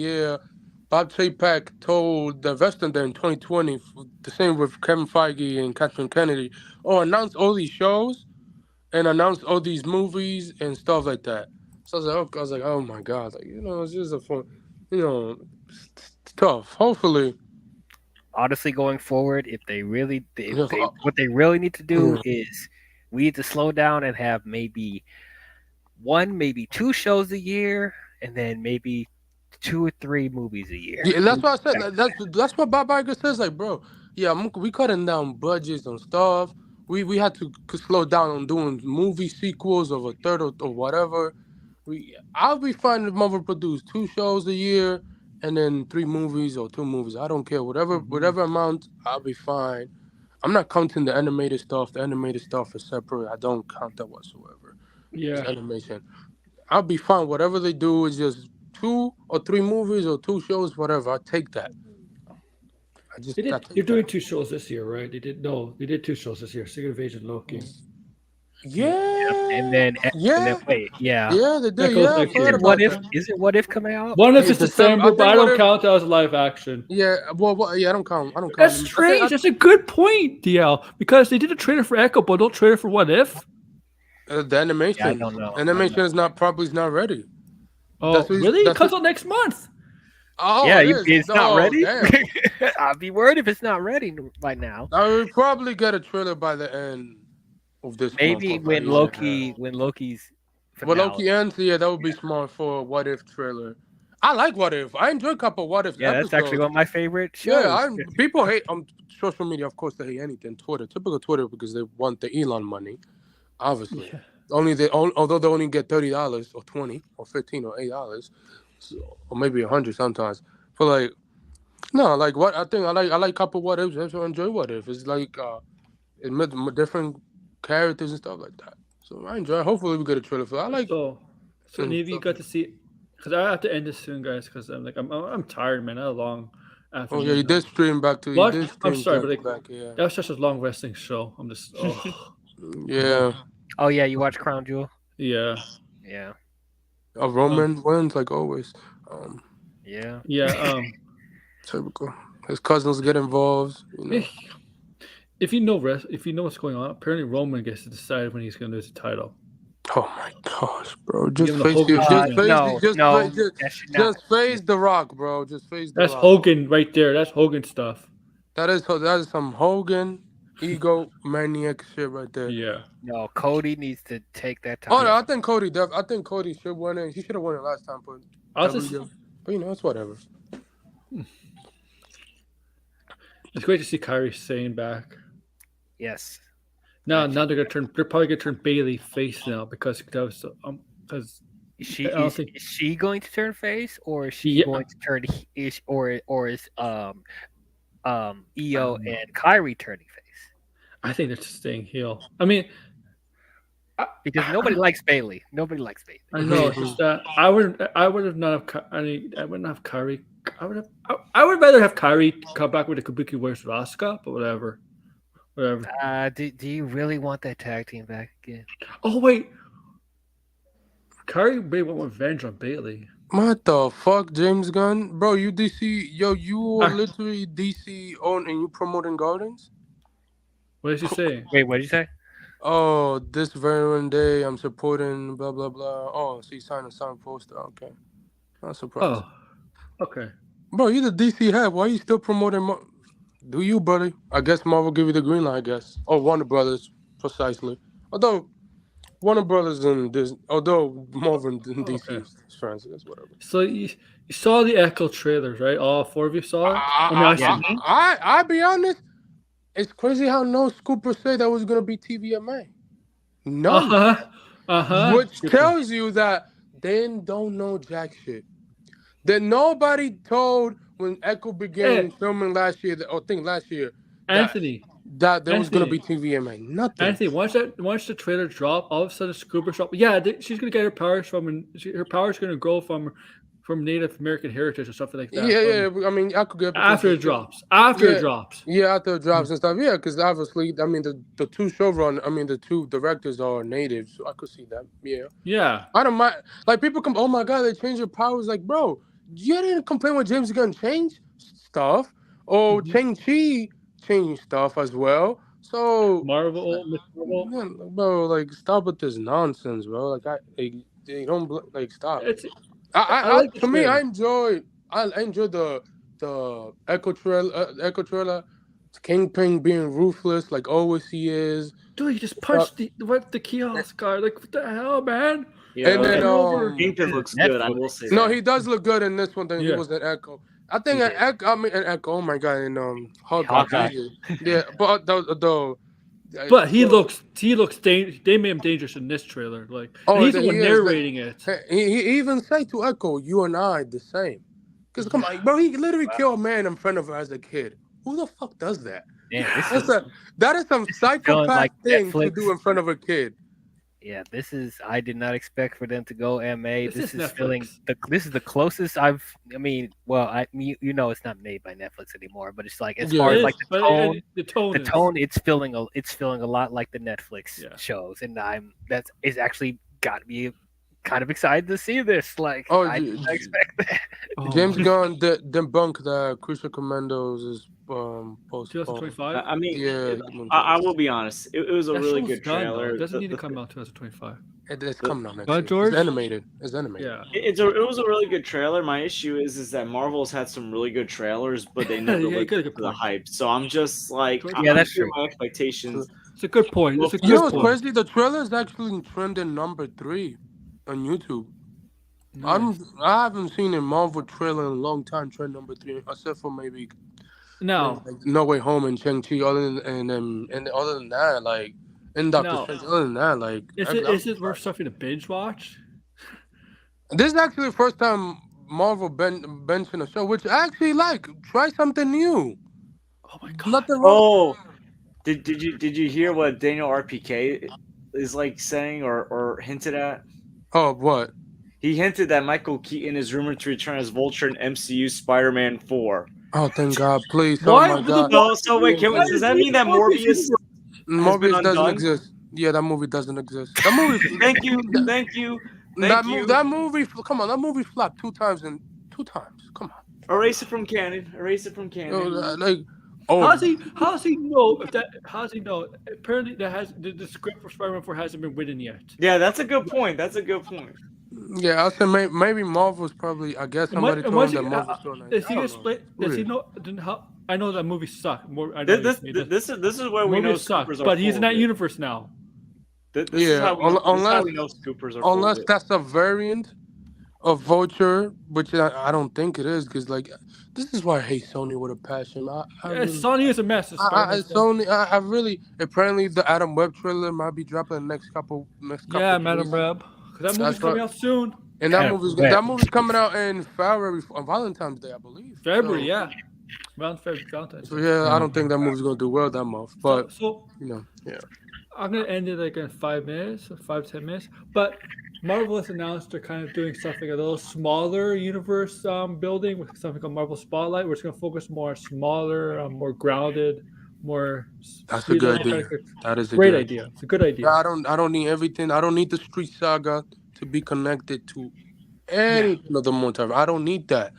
Bob Chapek told the investor there in 2020, the same with Kevin Feige and Kathleen Kennedy, announce all these shows and announce all these movies and stuff like that. So I was like, oh my god, like, it's just a fun, it's tough. Hopefully. Honestly, going forward, what they really need to do is we need to slow down and have maybe 1, maybe 2 shows a year, and then maybe 2 or 3 movies a year. Yeah, that's what I said. That's what Bob Iger says. Like, bro, we cutting down budgets on stuff. We had to slow down on doing movie sequels of a third or whatever. I'll be fine if Marvel produce 2 shows a year. And then 3 movies or 2 movies. I don't care. Whatever amount, I'll be fine. I'm not counting the animated stuff. The animated stuff is separate. I don't count that whatsoever. Yeah. It's animation. I'll be fine. Whatever they do is just 2 or 3 movies or 2 shows, whatever. I take that. You're doing 2 shows this year, right? They did 2 shows this year. Secret Invasion, Loki. Yeah. And then wait, yeah. Yeah, they did. Yeah. Is it What If coming out? What If it's December, but I don't count that as live action. Yeah. Well, I don't count. That's strange. That's a good point, DL. Because they did a trailer for Echo, but no trailer for What If. The animation. Yeah, I don't know. Animation is not ready. Oh, really? It comes out next month. Oh, yeah, it's not ready. I'd be worried if it's not ready right now. I will probably get a trailer by the end of this maybe month, when Loki's finale. When Loki ends, that would be smart for a What If trailer. I like What If. I enjoy a couple What If episodes. That's actually one of my favorite shows. Yeah, people hate on social media, of course, they hate anything. Typical Twitter, because they want the Elon money, obviously. Yeah. Although they only get $30 or $20 or $15 or $8, or maybe $100 sometimes. But like, no, like what I think I like a couple What Ifs. I enjoy What If. It's like different characters and stuff like that. So I enjoy it. Hopefully we get a trailer for it. I like. So any of you got to see? Because I have to end this soon, guys. Because I'm tired, man. I had a long afternoon. Oh yeah, you did stream back to. What? I'm sorry, but that was such a long wrestling show. I'm just. Yeah. Oh yeah, you watch Crown Jewel? Yeah. Yeah. Roman wins like always. Yeah. Yeah. Typical. His cousins get involved. You know. If you know what's going on, apparently Roman gets to decide when he's going to lose the title. Oh my gosh, bro! Give Just him the face Hogan it. treatment. Just face The Rock, bro. Just face The That's Rock. Hogan right there. That's Hogan stuff. That is some Hogan ego maniac shit right there. Yeah. No, Cody needs to take that title. Oh no, I think Cody should win it. He should have won it last time, but you know, it's whatever. It's great to see Kairi Sane back. Yes. Now they're probably gonna turn Bailey face now because is she going to turn face, or is she going to turn or is Io and Kairi turning face? I think they're staying heel. I mean, because nobody likes Bailey. Nobody likes Bailey. I know. It's just that I wouldn't have Kairi. I would rather have Kairi come back with a Kabuki Warriors with Asuka, but whatever. Do you really want that tag team back again? Oh wait, Kairi may want revenge on Bailey. What the fuck, James Gunn, bro? You DC, you are literally DC owned and you promoting Gardens. What did you say? Wait, what did you say? Oh, this very day I'm supporting blah blah blah. Oh, so you signed a signed poster. Okay, not surprised. Oh, okay. Bro, you the DC head. Why are you still promoting? Do you, buddy? I guess Marvel give you the green light. I guess. Or Warner Brothers, precisely. Although Warner Brothers and Disney, although Marvel and DC is friends, that's whatever. So you saw the Echo trailers, right? All four of you saw it. I'll be honest. It's crazy how no scooper said that was gonna be TVMA. No. Which tells you that they don't know jack shit. That nobody told when Echo began filming last year, Anthony, that there was gonna be TVMA. Nothing. Anthony, once the trailer dropped, all of a sudden Scooper shop. Yeah, she's gonna get her powers her powers gonna grow from Native American heritage or something like that. Yeah. I mean, I could get after it drops. After it drops. Yeah, after it drops and stuff. Yeah, because obviously, I mean, the two the two directors are native, so I could see that. Yeah. Yeah. I don't mind. Like people come, oh my god, they changed their powers. Like, bro, you didn't complain when James Gunn changed stuff. Oh, Shang-Chi changed stuff as well. So Marvel, bro, like stop with this nonsense, bro. Like they don't like stop. I enjoyed the Echo trailer, Kingpin being ruthless like always he is. Dude, he just punched the kiosk guy. Like what the hell, man? Yeah, and then Kingpin looks good. I will say. No, he does look good in this one. Than he was in Echo. I think an Echo. Oh my god, and Hawkeye. Yeah, but But he looks dangerous. They made him dangerous in this trailer. Like he's the one narrating it. He even said to Echo, "You and I the same." Because come on, bro, he literally killed a man in front of her as a kid. Who the fuck does that? Yeah, that is some psychopath thing to do in front of a kid. Yeah, I did not expect for them to go MA. This is the closest I've. I mean, well, you know, it's not made by Netflix anymore, but it's like as far as like the tone, it's feeling a lot like the Netflix shows, and it's actually got me kind of excited to see this. Like, I didn't expect that. James Gunn debunked that Crucial Commandos is postponed. 2025. I mean, I will be honest. It was a really good trailer. It doesn't need to come out 2025. It's coming out next year. George? It's animated. Yeah. It was a really good trailer. My issue is that Marvel's had some really good trailers, but they never lived up to the hype. So I'm just like, that's true. My expectations. It's a good point. You know what's crazy? The trailer is actually trending number 3 on YouTube. Nice. I haven't seen a Marvel trailer in a long time trend number 3, except for maybe No Way Home and Shang-Chi. Other than that, like in Doctor Strange. Other than that, like is it worth something to binge watch? This is actually the first time Marvel benching a show, which I actually like. Try something new. Oh my god! Nothing wrong. Did you hear what Daniel RPK is like saying or hinted at? Oh, what? He hinted that Michael Keaton is rumored to return as Vulture in MCU Spider-Man 4. Oh, thank God! Please, what? Oh my God! No, so wait, does that mean that Morbius doesn't exist? Yeah, that movie doesn't exist. That movie. Thank you. That movie. Come on, that movie flopped 2 times in 2 times. Come on. Erase it from canon. Erase it from canon. How does he know if that? How does he know? Apparently, the script for Spider-Man 4 hasn't been written yet. Yeah, that's a good point. Yeah, I'll say maybe Marvel's probably. I guess somebody told him that Marvel's doing Does he explain? Does he know? How? I know that movie sucked. This is where we know sucked, but he's in that universe now. This is how we know scoopers are. Unless that's a variant of Vulture, which I don't think it is, because this is why I hate Sony with a passion. Sony is a mess. Sony, I really apparently the Adam Webb trailer might be dropping the next couple. Yeah, Madam Webb. That movie's coming out soon. And that movie's coming out in February on Valentine's Day, I believe. February, yeah. Valentine's. So yeah, I don't think that movie's gonna do well that month. But yeah. I'm gonna end it in 5 minutes, 5-10 minutes. But Marvel has announced they're kind of doing something a little smaller universe building with something called Marvel Spotlight, where it's gonna focus more smaller, more grounded, more. That's a good idea. That is a great idea. It's a good idea. I don't need everything. I don't need the Street Saga to be connected to anything of the multiverse. I don't need that.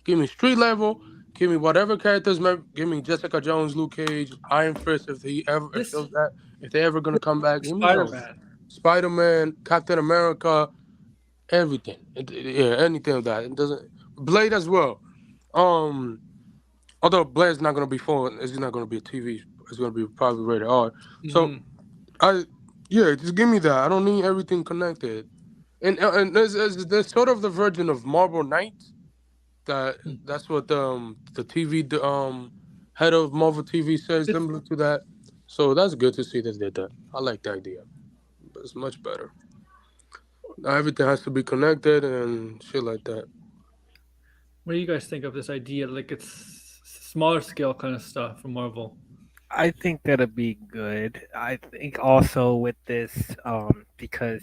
Give me street level. Give me whatever characters. Give me Jessica Jones, Luke Cage, Iron Fist. If they're ever gonna come back, Spider-Man, Captain America, everything. Anything of that. It doesn't. Blade as well. Although Blade's not gonna be full, it's not gonna be a TV. It's gonna be probably rated R. So, just give me that. I don't need everything connected. And there's sort of the version of Marvel Knights. That's what the TV head of Marvel TV says, similar to that. So that's good to see that they did that. I like the idea. But it's much better. Now everything has to be connected and shit like that. What do you guys think of this idea? It's smaller scale kind of stuff from Marvel. I think that'll be good. I think also with this, because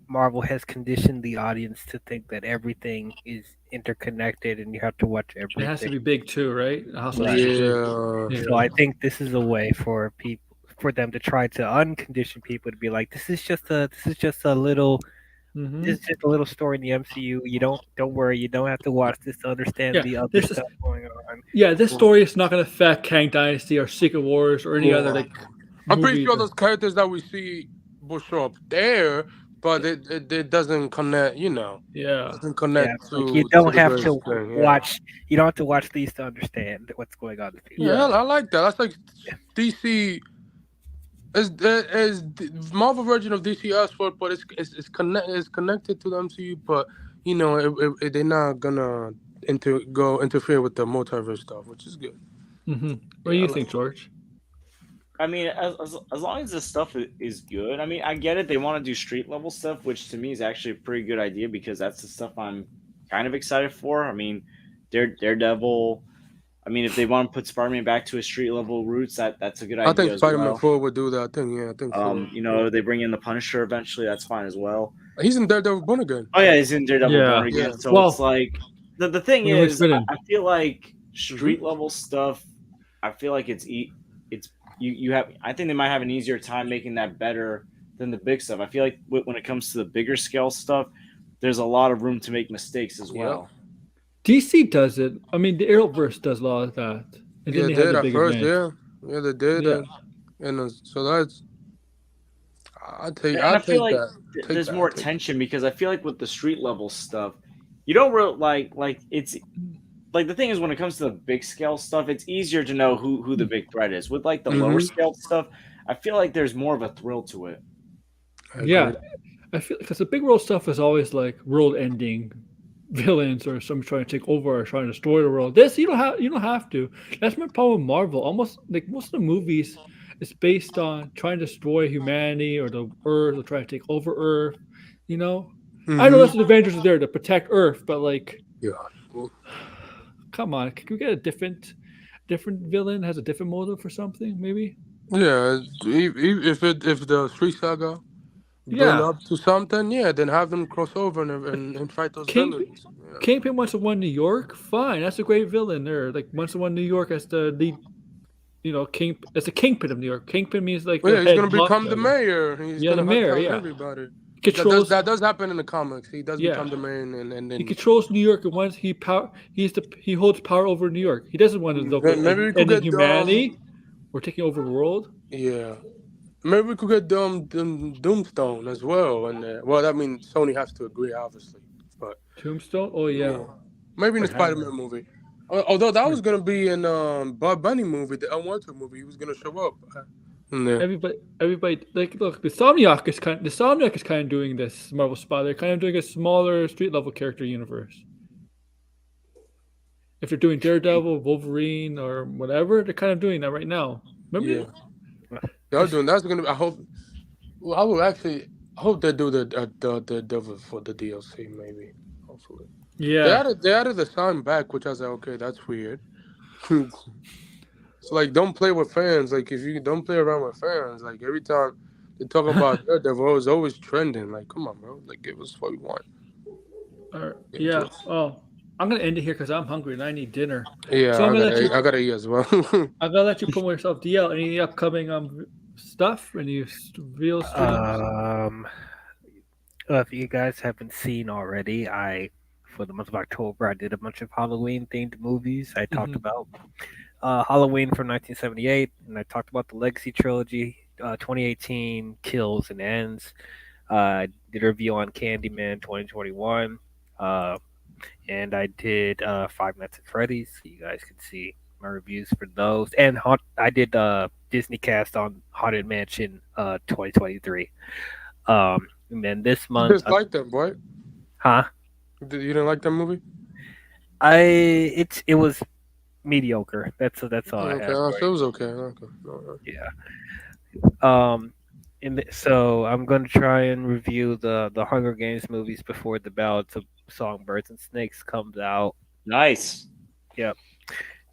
Marvel has conditioned the audience to think that everything is interconnected and you have to watch everything. It has to be big too, right? Yeah. So I think this is a way for them to try to uncondition people to be like, this is just a little this is just a little story in the MCU. You don't worry, you don't have to watch this to understand the other stuff going on. Yeah, this story is not going to affect Kang Dynasty or Secret Wars or any other I'm pretty sure those characters that we see will show up there. But it doesn't connect, Yeah. It doesn't connect to. You don't have to watch. You don't have to watch these to understand what's going on. Yeah, I like that. That's like DC. Is Marvel version of DC Earthworld, but it's connected to the MCU. But they're not gonna interfere with the multiverse stuff, which is good. What do you think, George? I mean, as long as this stuff is good. I mean, I get it. They want to do street level stuff, which to me is actually a pretty good idea because that's the stuff I'm kind of excited for. I mean, Daredevil. I mean, if they want to put Spider-Man back to his street level roots, that's a good idea. I think Spider-Man 4 would do that. I think so. They bring in the Punisher eventually. That's fine as well. He's in Daredevil Born Again. Oh yeah, he's in Daredevil Born Again. Yeah. So it's like the thing is, I feel like street level stuff. I feel like it's you have. I think they might have an easier time making that better than the big stuff. I feel like when it comes to the bigger scale stuff, there's a lot of room to make mistakes as well. DC does it. I mean, the Arrowverse does a lot of that. And they did at first. Yeah, they did. Yeah. And so that's. I feel like there's more tension because I feel like with the street level stuff, you don't really like it's. Like the thing is, when it comes to the big scale stuff, it's easier to know who the big threat is. With like the lower scale stuff, I feel like there's more of a thrill to it. Yeah, I feel because the big world stuff is always like world-ending villains or someone trying to take over or trying to destroy the world. This you don't have to. That's my problem with Marvel. Almost like most of the movies, it's based on trying to destroy humanity or the Earth or trying to take over Earth. I know that's what the Avengers are there to protect Earth, but like. Yeah. Come on, can we get a different villain has a different motive for something? Maybe. Yeah, if the Street Saga build up to something, then have them cross over and fight those villains. Yeah. Kingpin wants to win New York. Fine, that's a great villain there. Like wants to win New York as the lead. As the Kingpin of New York. Kingpin means like. He's gonna become the mayor. He's the mayor. Everybody. controls. That does happen in the comics. He does become the man, and then he controls New York, and once he holds power over New York. He doesn't want to look at ending humanity or taking over the world. Yeah, maybe we could get Doomstone as well, and well, that means Sony has to agree, obviously. But Tombstone, oh yeah, maybe in the Spider-Man movie. Although that was gonna be in Bob Bunny movie, the Unwanted movie. He was gonna show up. Everybody, like, look, the Insomniac is kind of doing this Marvel spot. They're kind of doing a smaller street level character universe. If they're doing Daredevil, Wolverine, or whatever, they're kind of doing that right now. Remember? Yeah, they're doing. That's gonna be. I hope they do the Devil for the DLC. Maybe, hopefully. Yeah. They added the sound back, which I was like, okay, that's weird. So, like, don't play with fans. Like, if you don't play around with fans, like, every time they talk about Daredevil, it's always trending. Like, come on, bro. Like, give us what we want. Yeah. Oh, I'm going to end it here because I'm hungry and I need dinner. Yeah, so I got to eat as well. I'm going to let you promote yourself. DL, any upcoming stuff? Any real streams? If you guys haven't seen already, for the month of October, I did a bunch of Halloween-themed movies. I talked about Halloween from 1978, and I talked about the Legacy Trilogy, 2018, Kills and Ends. I did a review on Candyman 2021, and I did Five Nights at Freddy's, so you guys can see my reviews for those. And I did Disney Cast on Haunted Mansion 2023. And then this month... You just liked that, boy? Huh? You didn't like that movie? It was mediocre. That's all. Okay, so it was okay. Okay. Yeah. So I'm going to try and review the Hunger Games movies before the Ballads of Songbirds and Snakes comes out. Nice. Yep.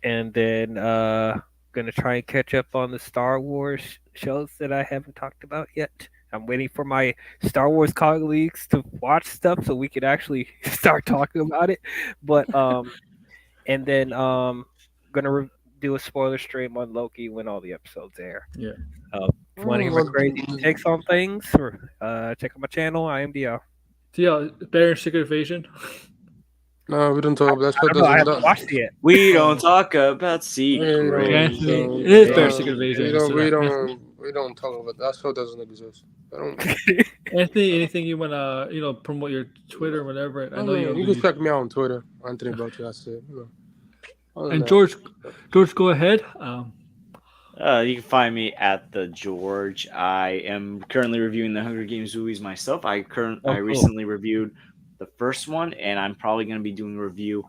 And then going to try and catch up on the Star Wars shows that I haven't talked about yet. I'm waiting for my Star Wars colleagues to watch stuff so we could actually start talking about it. But and then gonna do a spoiler stream on Loki when all the episodes air. Yeah. If you want to hear my crazy takes on things, or check out my channel, IMDL. DL, Bear Secret Invasion. No, we don't talk about that. I haven't watched it yet. We don't talk about secret. It is Bear Secret Invasion. We don't talk about that. Show doesn't exist. Anthony, anything you want to promote your Twitter or whatever? I know you can check me out on Twitter. Anthony Belcher, that's it. And George, go ahead. You can find me at the George. I am currently reviewing the Hunger Games movies myself. I recently reviewed the first one, and I'm probably going to be doing a review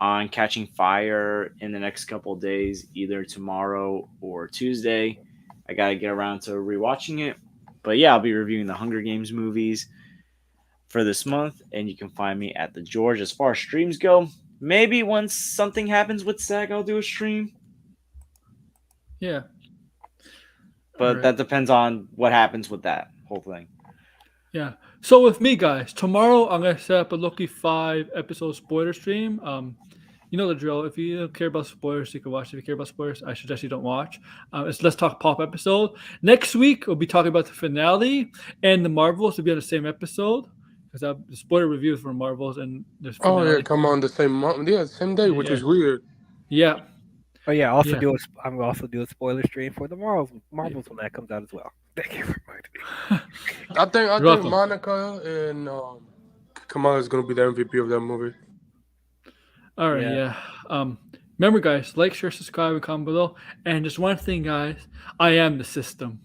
on Catching Fire in the next couple of days, either tomorrow or Tuesday. I got to get around to rewatching it. But yeah, I'll be reviewing the Hunger Games movies for this month, and you can find me at the George. As far as streams go, maybe once something happens with SAG, I'll do a stream. Yeah. But that depends on what happens with that whole thing. Yeah. So with me, guys, tomorrow I'm going to set up a Loki 5 episode spoiler stream. You know the drill. If you don't care about spoilers, you can watch. If you care about spoilers, I suggest you don't watch. It's Let's Talk Pop episode. Next week, we'll be talking about the finale and the Marvels will be on the same episode. Because the spoiler reviews for Marvels and there's finale. Oh, yeah, come on the same month. Yeah, same day, which is weird. Yeah. Oh, yeah, I'm going to also do a spoiler stream for the Marvels when that comes out as well. Thank you for reminding me. I think Monica and Kamala is going to be the MVP of that movie. All right, yeah. Remember, guys, like, share, subscribe, and comment below. And just one thing, guys, I am the system.